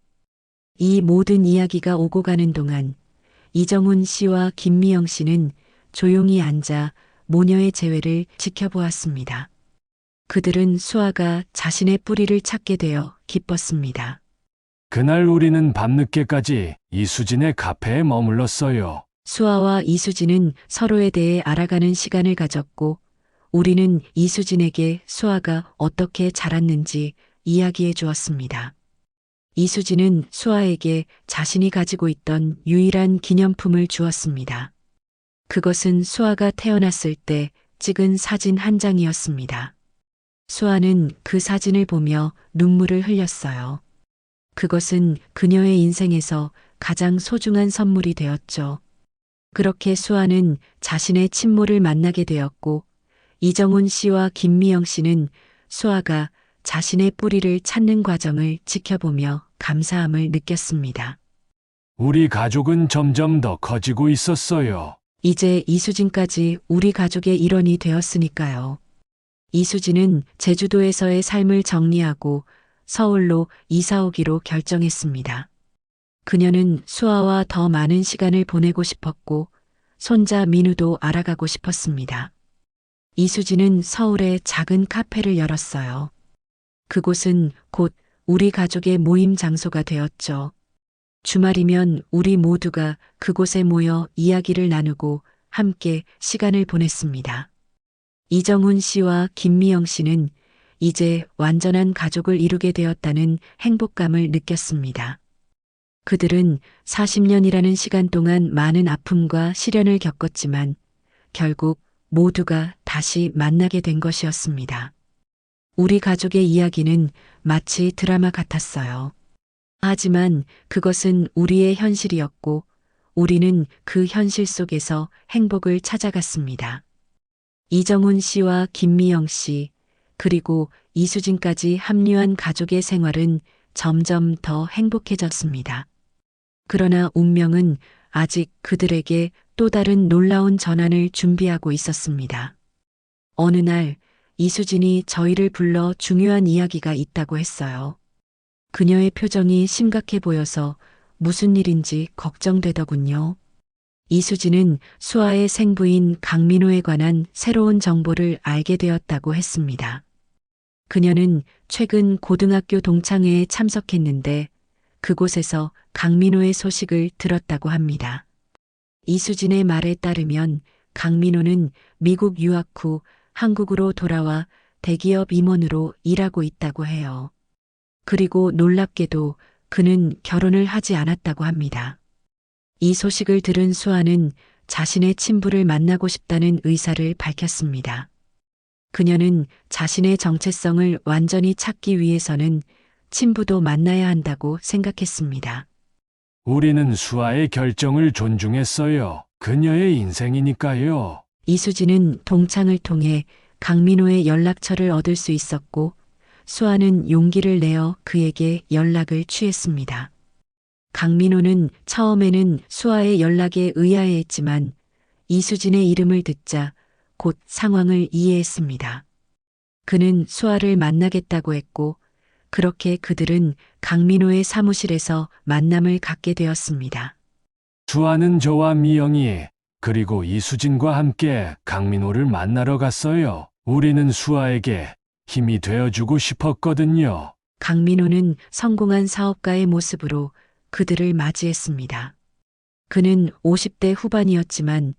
이 모든 이야기가 오고 가는 동안 이정훈 씨와 김미영 씨는 조용히 앉아 모녀의 재회를 지켜보았습니다. 그들은 수아가 자신의 뿌리를 찾게 되어 기뻤습니다. 그날 우리는 밤늦게까지 이수진의 카페에 머물렀어요. 수아와 이수진은 서로에 대해 알아가는 시간을 가졌고 우리는 이수진에게 수아가 어떻게 자랐는지 이야기해 주었습니다. 이수진은 수아에게 자신이 가지고 있던 유일한 기념품을 주었습니다. 그것은 수아가 태어났을 때 찍은 사진 한 장이었습니다. 수아는 그 사진을 보며 눈물을 흘렸어요. 그것은 그녀의 인생에서 가장 소중한 선물이 되었죠. 그렇게 수아는 자신의 친모를 만나게 되었고 이정훈 씨와 김미영 씨는 수아가 자신의 뿌리를 찾는 과정을 지켜보며 감사함을 느꼈습니다. 우리 가족은 점점 더 커지고 있었어요. 이제 이수진까지 우리 가족의 일원이 되었으니까요. 이수진은 제주도에서의 삶을 정리하고 서울로 이사 오기로 결정했습니다. 그녀는 수아와 더 많은 시간을 보내고 싶었고 손자 민우도 알아가고 싶었습니다. 이수진은 서울에 작은 카페를 열었어요. 그곳은 곧 우리 가족의 모임 장소가 되었죠. 주말이면 우리 모두가 그곳에 모여 이야기를 나누고 함께 시간을 보냈습니다. 이정훈 씨와 김미영 씨는 이제 완전한 가족을 이루게 되었다는 행복감을 느꼈습니다. 그들은 40년이라는 시간 동안 많은 아픔과 시련을 겪었지만 결국 모두가 다시 만나게 된 것이었습니다. 우리 가족의 이야기는 마치 드라마 같았어요. 하지만 그것은 우리의 현실이었고 우리는 그 현실 속에서 행복을 찾아갔습니다. 이정훈 씨와 김미영 씨, 그리고 이수진까지 합류한 가족의 생활은 점점 더 행복해졌습니다. 그러나 운명은 아직 그들에게 또 다른 놀라운 전환을 준비하고 있었습니다. 어느 날 이수진이 저희를 불러 중요한 이야기가 있다고 했어요. 그녀의 표정이 심각해 보여서 무슨 일인지 걱정되더군요. 이수진은 수아의 생부인 강민호에 관한 새로운 정보를 알게 되었다고 했습니다. 그녀는 최근 고등학교 동창회에 참석했는데 그곳에서 강민호의 소식을 들었다고 합니다. 이수진의 말에 따르면 강민호는 미국 유학 후 한국으로 돌아와 대기업 임원으로 일하고 있다고 해요. 그리고 놀랍게도 그는 결혼을 하지 않았다고 합니다. 이 소식을 들은 수아는 자신의 친부를 만나고 싶다는 의사를 밝혔습니다. 그녀는 자신의 정체성을 완전히 찾기 위해서는 친부도 만나야 한다고 생각했습니다. 우리는 수아의 결정을 존중했어요. 그녀의 인생이니까요. 이수진은 동창을 통해 강민호의 연락처를 얻을 수 있었고 수아는 용기를 내어 그에게 연락을 취했습니다. 강민호는 처음에는 수아의 연락에 의아해했지만 이수진의 이름을 듣자 곧 상황을 이해했습니다. 그는 수아를 만나겠다고 했고 그렇게 그들은 강민호의 사무실에서 만남을 갖게 되었습니다. 수아는 저와 미영이 그리고 이수진과 함께 강민호를 만나러 갔어요. 우리는 수아에게 힘이 되어주고 싶었거든요. 강민호는 성공한 사업가의 모습으로 그들을 맞이했습니다. 그는 50대 후반이었지만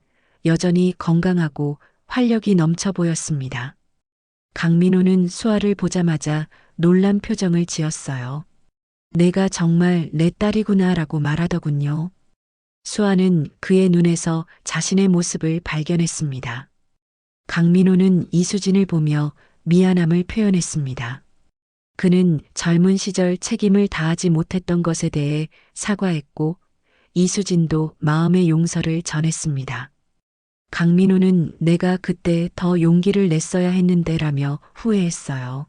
여전히 건강하고 활력이 넘쳐 보였습니다. 강민호는 수아를 보자마자 놀란 표정을 지었어요. 내가 정말 내 딸이구나라고 말하더군요. 수아는 그의 눈에서 자신의 모습을 발견했습니다. 강민호는 이수진을 보며 미안함을 표현했습니다. 그는 젊은 시절 책임을 다하지 못했던 것에 대해 사과했고 이수진도 마음의 용서를 전했습니다. 강민호는 내가 그때 더 용기를 냈어야 했는데라며 후회했어요.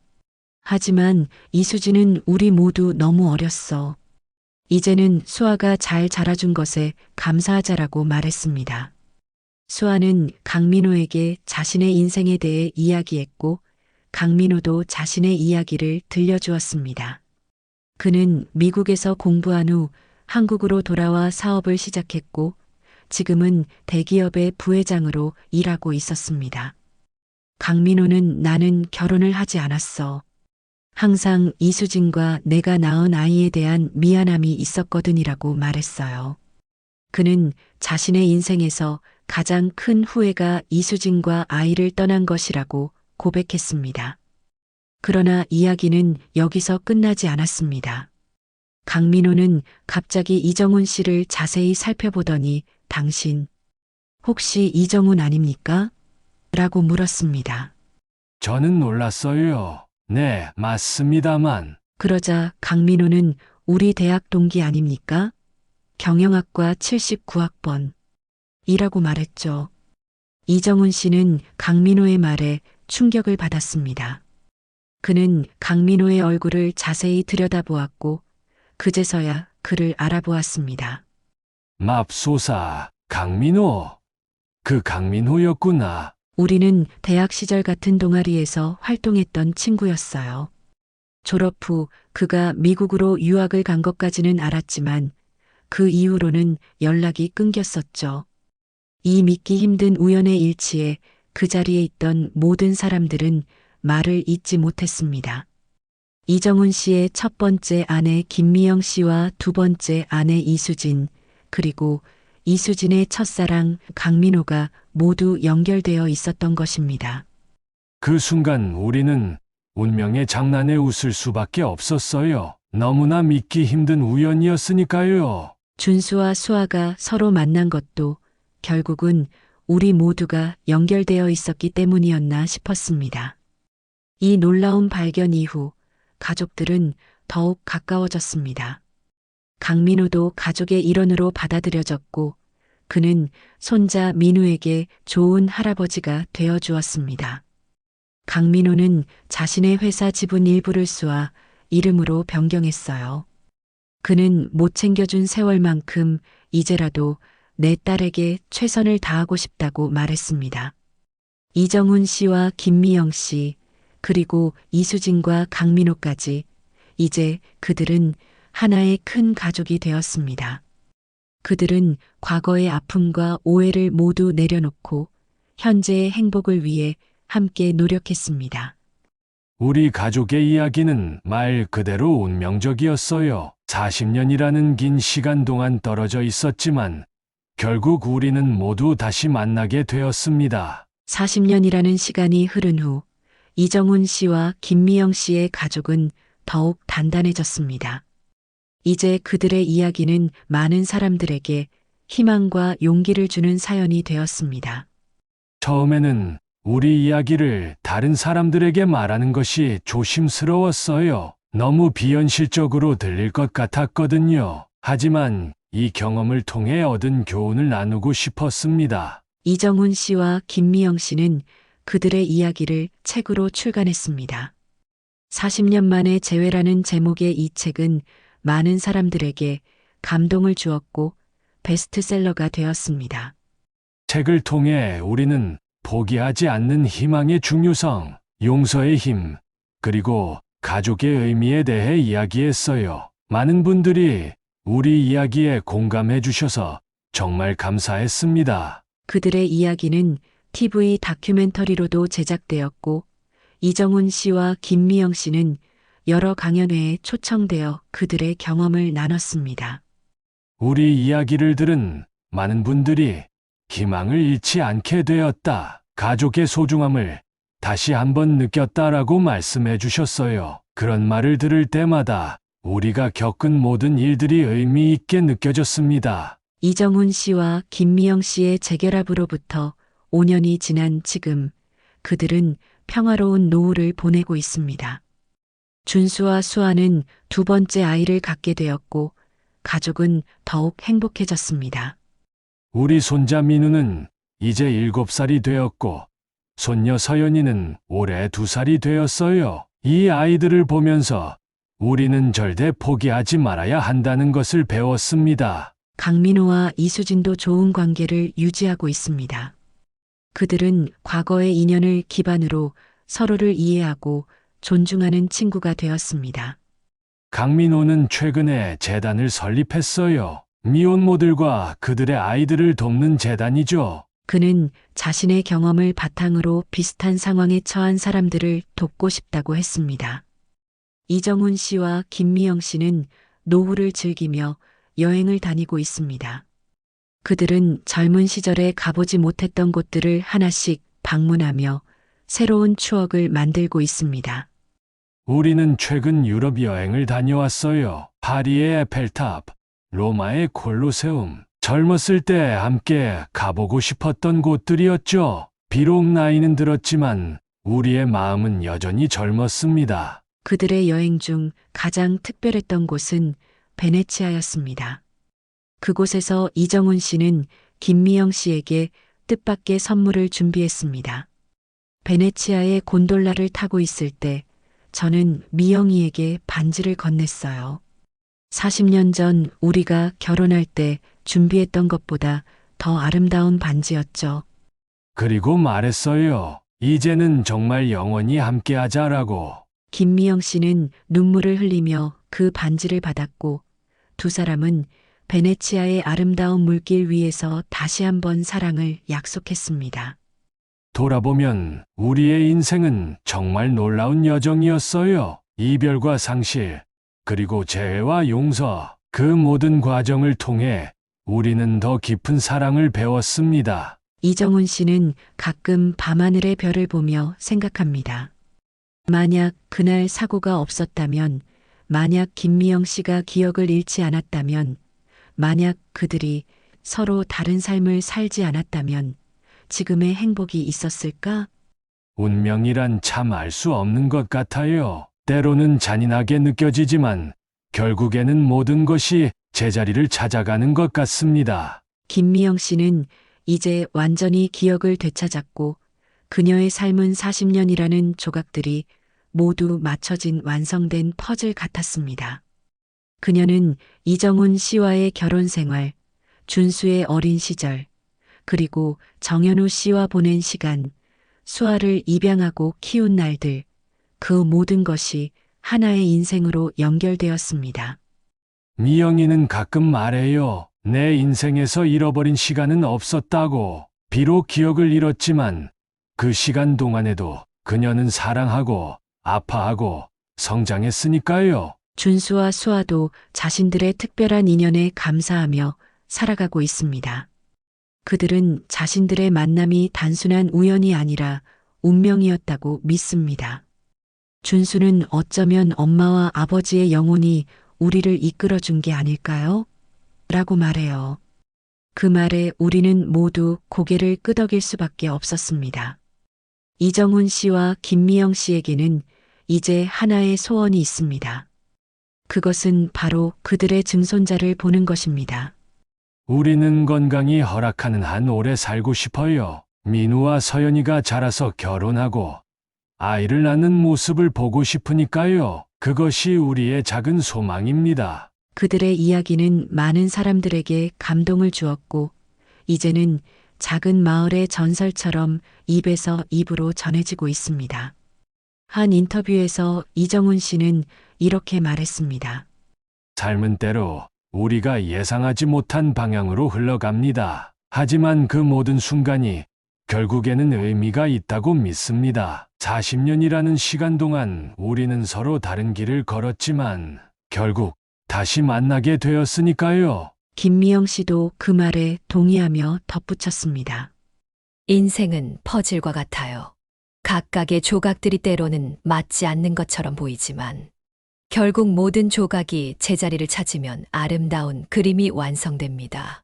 하지만 이수진은 우리 모두 너무 어렸어. 이제는 수아가 잘 자라준 것에 감사하자라고 말했습니다. 수아는 강민호에게 자신의 인생에 대해 이야기했고 강민호도 자신의 이야기를 들려주었습니다. 그는 미국에서 공부한 후 한국으로 돌아와 사업을 시작했고 지금은 대기업의 부회장으로 일하고 있었습니다. 강민호는 나는 결혼을 하지 않았어. 항상 이수진과 내가 낳은 아이에 대한 미안함이 있었거든이라고 말했어요. 그는 자신의 인생에서 가장 큰 후회가 이수진과 아이를 떠난 것이라고 고백했습니다. 그러나 이야기는 여기서 끝나지 않았습니다. 강민호는 갑자기 이정훈 씨를 자세히 살펴보더니 당신 혹시 이정훈 아닙니까? 라고 물었습니다. 저는 놀랐어요. 네, 맞습니다만. 그러자 강민호는 우리 대학 동기 아닙니까? 경영학과 79학번. 이라고 말했죠. 이정훈 씨는 강민호의 말에 충격을 받았습니다. 그는 강민호의 얼굴을 자세히 들여다보았고 그제서야 그를 알아보았습니다. 맙소사, 강민호. 그 강민호였구나. 우리는 대학 시절 같은 동아리에서 활동했던 친구였어요. 졸업 후 그가 미국으로 유학을 간 것까지는 알았지만 그 이후로는 연락이 끊겼었죠. 이 믿기 힘든 우연의 일치에 그 자리에 있던 모든 사람들은 말을 잇지 못했습니다. 이정훈 씨의 첫 번째 아내 김미영 씨와 두 번째 아내 이수진, 그리고 이수진의 첫사랑 강민호가 모두 연결되어 있었던 것입니다. 그 순간 우리는 운명의 장난에 웃을 수밖에 없었어요. 너무나 믿기 힘든 우연이었으니까요. 준수와 수아가 서로 만난 것도 결국은 우리 모두가 연결되어 있었기 때문이었나 싶었습니다. 이 놀라운 발견 이후 가족들은 더욱 가까워졌습니다. 강민호도 가족의 일원으로 받아들여졌고 그는 손자 민우에게 좋은 할아버지가 되어 주었습니다. 강민호는 자신의 회사 지분 일부를 쏘아 이름으로 변경했어요. 그는 못 챙겨준 세월만큼 이제라도 내 딸에게 최선을 다하고 싶다고 말했습니다. 이정훈 씨와 김미영 씨, 그리고 이수진과 강민호까지 이제 그들은 하나의 큰 가족이 되었습니다. 그들은 과거의 아픔과 오해를 모두 내려놓고 현재의 행복을 위해 함께 노력했습니다. 우리 가족의 이야기는 말 그대로 운명적이었어요. 40년이라는 긴 시간 동안 떨어져 있었지만 결국 우리는 모두 다시 만나게 되었습니다. 40년이라는 시간이 흐른 후 이정훈 씨와 김미영 씨의 가족은 더욱 단단해졌습니다. 이제 그들의 이야기는 많은 사람들에게 희망과 용기를 주는 사연이 되었습니다. 처음에는 우리 이야기를 다른 사람들에게 말하는 것이 조심스러웠어요. 너무 비현실적으로 들릴 것 같았거든요. 하지만 이 경험을 통해 얻은 교훈을 나누고 싶었습니다. 이정훈 씨와 김미영 씨는 그들의 이야기를 책으로 출간했습니다. 40년 만에 재회라는 제목의 이 책은 많은 사람들에게 감동을 주었고 베스트셀러가 되었습니다. 책을 통해 우리는 포기하지 않는 희망의 중요성, 용서의 힘, 그리고 가족의 의미에 대해 이야기했어요. 많은 분들이 우리 이야기에 공감해 주셔서 정말 감사했습니다. 그들의 이야기는 TV 다큐멘터리로도 제작되었고 이정훈 씨와 김미영 씨는 여러 강연회에 초청되어 그들의 경험을 나눴습니다. 우리 이야기를 들은 많은 분들이 희망을 잃지 않게 되었다. 가족의 소중함을 다시 한번 느꼈다라고 말씀해 주셨어요. 그런 말을 들을 때마다 우리가 겪은 모든 일들이 의미 있게 느껴졌습니다. 이정훈 씨와 김미영 씨의 재결합으로부터 5년이 지난 지금 그들은 평화로운 노후를 보내고 있습니다. 준수와 수아는 두 번째 아이를 갖게 되었고 가족은 더욱 행복해졌습니다. 우리 손자 민우는 이제 7살이 되었고 손녀 서연이는 올해 2살이 되었어요. 이 아이들을 보면서 우리는 절대 포기하지 말아야 한다는 것을 배웠습니다. 강민호와 이수진도 좋은 관계를 유지하고 있습니다. 그들은 과거의 인연을 기반으로 서로를 이해하고 존중하는 친구가 되었습니다. 강민호는 최근에 재단을 설립했어요. 미혼모들과 그들의 아이들을 돕는 재단이죠. 그는 자신의 경험을 바탕으로 비슷한 상황에 처한 사람들을 돕고 싶다고 했습니다. 이정훈 씨와 김미영 씨는 노후를 즐기며 여행을 다니고 있습니다. 그들은 젊은 시절에 가보지 못했던 곳들을 하나씩 방문하며 새로운 추억을 만들고 있습니다. 우리는 최근 유럽 여행을 다녀왔어요. 파리의 에펠탑, 로마의 콜로세움. 젊었을 때 함께 가보고 싶었던 곳들이었죠. 비록 나이는 들었지만 우리의 마음은 여전히 젊었습니다. 그들의 여행 중 가장 특별했던 곳은 베네치아였습니다. 그곳에서 이정훈 씨는 김미영 씨에게 뜻밖의 선물을 준비했습니다. 베네치아의 곤돌라를 타고 있을 때 저는 미영이에게 반지를 건넸어요. 40년 전 우리가 결혼할 때 준비했던 것보다 더 아름다운 반지였죠. 그리고 말했어요. 이제는 정말 영원히 함께하자라고. 김미영 씨는 눈물을 흘리며 그 반지를 받았고 두 사람은 베네치아의 아름다운 물길 위에서 다시 한번 사랑을 약속했습니다. 돌아보면 우리의 인생은 정말 놀라운 여정이었어요. 이별과 상실, 그리고 재회와 용서, 그 모든 과정을 통해 우리는 더 깊은 사랑을 배웠습니다. 이정훈 씨는 가끔 밤하늘의 별을 보며 생각합니다. 만약 그날 사고가 없었다면, 만약 김미영 씨가 기억을 잃지 않았다면, 만약 그들이 서로 다른 삶을 살지 않았다면 지금의 행복이 있었을까? 운명이란 참 알 수 없는 것 같아요. 때로는 잔인하게 느껴지지만 결국에는 모든 것이 제자리를 찾아가는 것 같습니다. 김미영 씨는 이제 완전히 기억을 되찾았고 그녀의 삶은 40년이라는 조각들이 모두 맞춰진 완성된 퍼즐 같았습니다. 그녀는 이정훈 씨와의 결혼 생활, 준수의 어린 시절, 그리고 정현우 씨와 보낸 시간, 수아를 입양하고 키운 날들, 그 모든 것이 하나의 인생으로 연결되었습니다. 미영이는 가끔 말해요. 내 인생에서 잃어버린 시간은 없었다고. 비록 기억을 잃었지만 그 시간 동안에도 그녀는 사랑하고 아파하고 성장했으니까요. 준수와 수아도 자신들의 특별한 인연에 감사하며 살아가고 있습니다. 그들은 자신들의 만남이 단순한 우연이 아니라 운명이었다고 믿습니다. 준수는 어쩌면 엄마와 아버지의 영혼이 우리를 이끌어준 게 아닐까요? 라고 말해요. 그 말에 우리는 모두 고개를 끄덕일 수밖에 없었습니다. 이정훈 씨와 김미영 씨에게는 이제 하나의 소원이 있습니다. 그것은 바로 그들의 증손자를 보는 것입니다. 우리는 건강이 허락하는 한 오래 살고 싶어요. 민우와 서연이가 자라서 결혼하고 아이를 낳는 모습을 보고 싶으니까요. 그것이 우리의 작은 소망입니다. 그들의 이야기는 많은 사람들에게 감동을 주었고 이제는 작은 마을의 전설처럼 입에서 입으로 전해지고 있습니다. 한 인터뷰에서 이정훈 씨는 이렇게 말했습니다. 삶은 때로 우리가 예상하지 못한 방향으로 흘러갑니다. 하지만 그 모든 순간이 결국에는 의미가 있다고 믿습니다. 40년이라는 시간 동안 우리는 서로 다른 길을 걸었지만 결국 다시 만나게 되었으니까요. 김미영 씨도 그 말에 동의하며 덧붙였습니다. 인생은 퍼즐과 같아요. 각각의 조각들이 때로는 맞지 않는 것처럼 보이지만 결국 모든 조각이 제자리를 찾으면 아름다운 그림이 완성됩니다.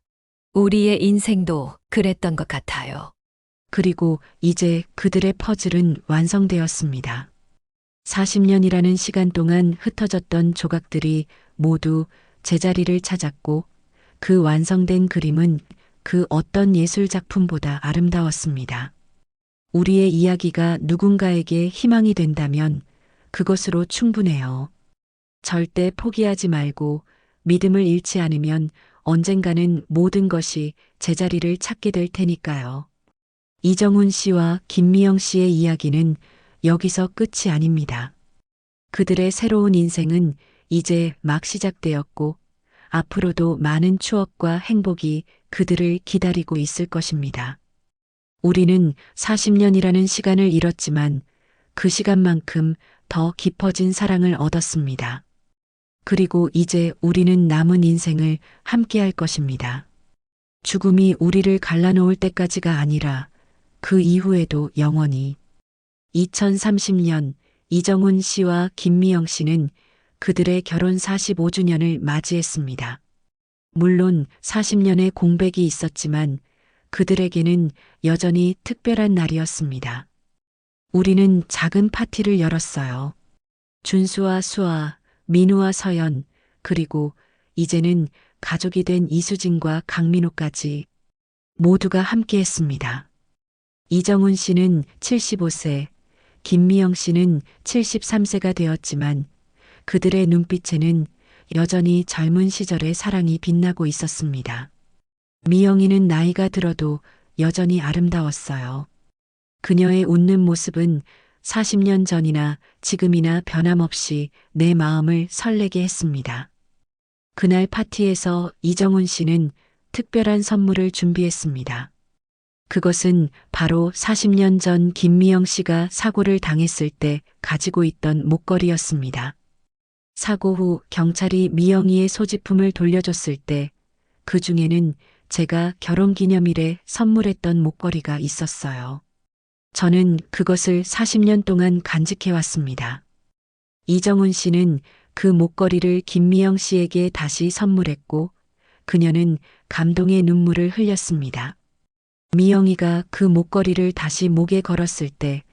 우리의 인생도 그랬던 것 같아요. 그리고 이제 그들의 퍼즐은 완성되었습니다. 40년이라는 시간 동안 흩어졌던 조각들이 모두 제자리를 찾았고 그 완성된 그림은 그 어떤 예술 작품보다 아름다웠습니다. 우리의 이야기가 누군가에게 희망이 된다면 그것으로 충분해요. 절대 포기하지 말고 믿음을 잃지 않으면 언젠가는 모든 것이 제자리를 찾게 될 테니까요. 이정훈 씨와 김미영 씨의 이야기는 여기서 끝이 아닙니다. 그들의 새로운 인생은 이제 막 시작되었고 앞으로도 많은 추억과 행복이 그들을 기다리고 있을 것입니다. 우리는 40년이라는 시간을 잃었지만 그 시간만큼 더 깊어진 사랑을 얻었습니다. 그리고 이제 우리는 남은 인생을 함께 할 것입니다. 죽음이 우리를 갈라놓을 때까지가 아니라 그 이후에도 영원히. 2030년 이정훈 씨와 김미영 씨는 그들의 결혼 45주년을 맞이했습니다. 물론 40년의 공백이 있었지만 그들에게는 여전히 특별한 날이었습니다. 우리는 작은 파티를 열었어요. 준수와 수아, 민우와 서연, 그리고 이제는 가족이 된 이수진과 강민호까지 모두가 함께했습니다. 이정훈 씨는 75세, 김미영 씨는 73세가 되었지만 그들의 눈빛에는 여전히 젊은 시절의 사랑이 빛나고 있었습니다. 미영이는 나이가 들어도 여전히 아름다웠어요. 그녀의 웃는 모습은 40년 전이나 지금이나 변함없이 내 마음을 설레게 했습니다. 그날 파티에서 이정훈 씨는 특별한 선물을 준비했습니다. 그것은 바로 40년 전 김미영 씨가 사고를 당했을 때 가지고 있던 목걸이였습니다. 사고 후 경찰이 미영이의 소지품을 돌려줬을 때 그 중에는 제가 결혼기념일에 선물했던 목걸이가 있었어요. 저는 그것을 40년 동안 간직해왔습니다. 이정훈 씨는 그 목걸이를 김미영 씨에게 다시 선물했고 그녀는 감동의 눈물을 흘렸습니다. 미영이가 그 목걸이를 다시 목에 걸었을 때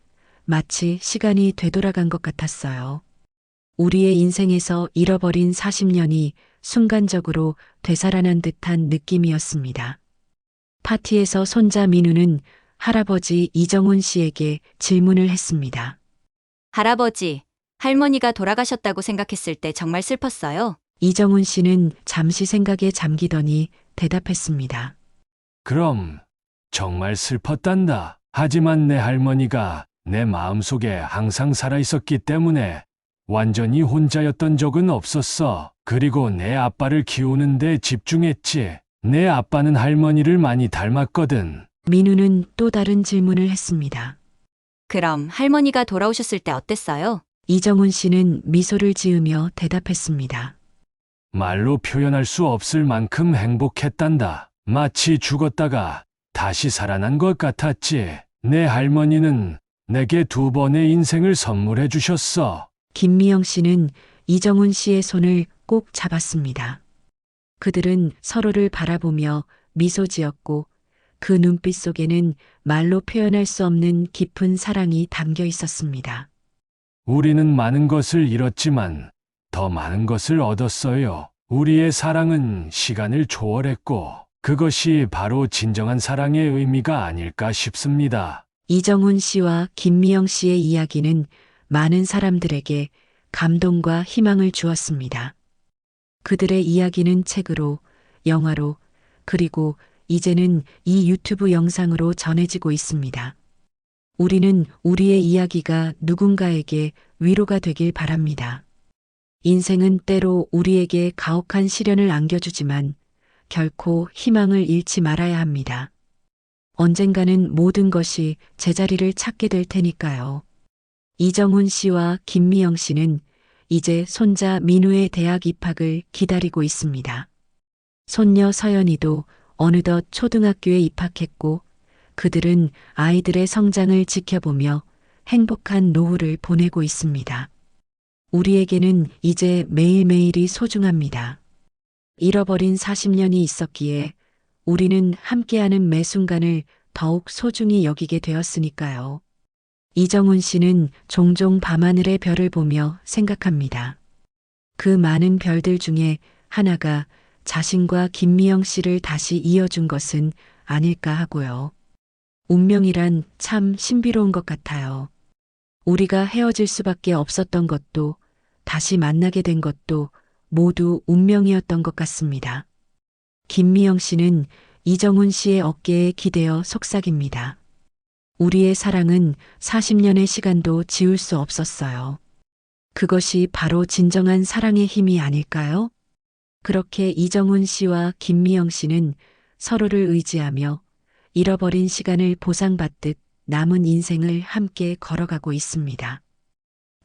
마치 시간이 되돌아간 것 같았어요. 우리의 인생에서 잃어버린 40년이 순간적으로 되살아난 듯한 느낌이었습니다. 파티에서 손자 민우는 할아버지 이정훈 씨에게 질문을 했습니다. 할아버지, 할머니가 돌아가셨다고 생각했을 때 정말 슬펐어요. 이정훈 씨는 잠시 생각에 잠기더니 대답했습니다. 그럼 정말 슬펐단다. 하지만 내 할머니가 내 마음속에 항상 살아있었기 때문에 완전히 혼자였던 적은 없었어. 그리고 내 아빠를 키우는 데 집중했지. 내 아빠는 할머니를 많이 닮았거든. 민우는 또 다른 질문을 했습니다. 그럼 할머니가 돌아오셨을 때 어땠어요? 이정훈 씨는 미소를 지으며 대답했습니다. 말로 표현할 수 없을 만큼 행복했단다. 마치 죽었다가 다시 살아난 것 같았지. 내 할머니는 내게 2번의 인생을 선물해 주셨어. 김미영 씨는 이정훈 씨의 손을 꼭 잡았습니다. 그들은 서로를 바라보며 미소 지었고 그 눈빛 속에는 말로 표현할 수 없는 깊은 사랑이 담겨 있었습니다. 우리는 많은 것을 잃었지만 더 많은 것을 얻었어요. 우리의 사랑은 시간을 초월했고 그것이 바로 진정한 사랑의 의미가 아닐까 싶습니다. 이정훈 씨와 김미영 씨의 이야기는 많은 사람들에게 감동과 희망을 주었습니다. 그들의 이야기는 책으로, 영화로, 그리고 이제는 이 유튜브 영상으로 전해지고 있습니다. 우리는 우리의 이야기가 누군가에게 위로가 되길 바랍니다. 인생은 때로 우리에게 가혹한 시련을 안겨주지만 결코 희망을 잃지 말아야 합니다. 언젠가는 모든 것이 제자리를 찾게 될 테니까요. 이정훈 씨와 김미영 씨는 이제 손자 민우의 대학 입학을 기다리고 있습니다. 손녀 서연이도 어느덧 초등학교에 입학했고 그들은 아이들의 성장을 지켜보며 행복한 노후를 보내고 있습니다. 우리에게는 이제 매일매일이 소중합니다. 잃어버린 40년이 있었기에 우리는 함께하는 매 순간을 더욱 소중히 여기게 되었으니까요. 이정훈 씨는 종종 밤하늘의 별을 보며 생각합니다. 그 많은 별들 중에 하나가 자신과 김미영 씨를 다시 이어준 것은 아닐까 하고요. 운명이란 참 신비로운 것 같아요. 우리가 헤어질 수밖에 없었던 것도 다시 만나게 된 것도 모두 운명이었던 것 같습니다. 김미영 씨는 이정훈 씨의 어깨에 기대어 속삭입니다. 우리의 사랑은 40년의 시간도 지울 수 없었어요. 그것이 바로 진정한 사랑의 힘이 아닐까요? 그렇게 이정훈 씨와 김미영 씨는 서로를 의지하며 잃어버린 시간을 보상받듯 남은 인생을 함께 걸어가고 있습니다.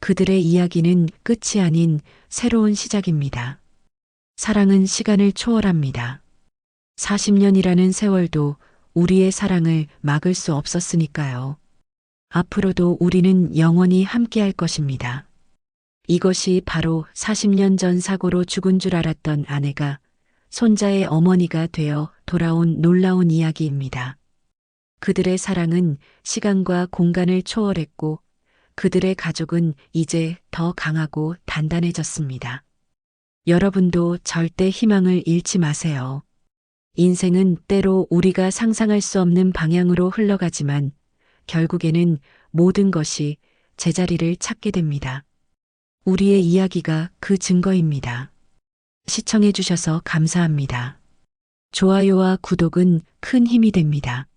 그들의 이야기는 끝이 아닌 새로운 시작입니다. 사랑은 시간을 초월합니다. 40년이라는 세월도 우리의 사랑을 막을 수 없었으니까요. 앞으로도 우리는 영원히 함께할 것입니다. 이것이 바로 40년 전 사고로 죽은 줄 알았던 아내가 손자의 어머니가 되어 돌아온 놀라운 이야기입니다. 그들의 사랑은 시간과 공간을 초월했고 그들의 가족은 이제 더 강하고 단단해졌습니다. 여러분도 절대 희망을 잃지 마세요. 인생은 때로 우리가 상상할 수 없는 방향으로 흘러가지만 결국에는 모든 것이 제자리를 찾게 됩니다. 우리의 이야기가 그 증거입니다. 시청해 주셔서 감사합니다. 좋아요와 구독은 큰 힘이 됩니다.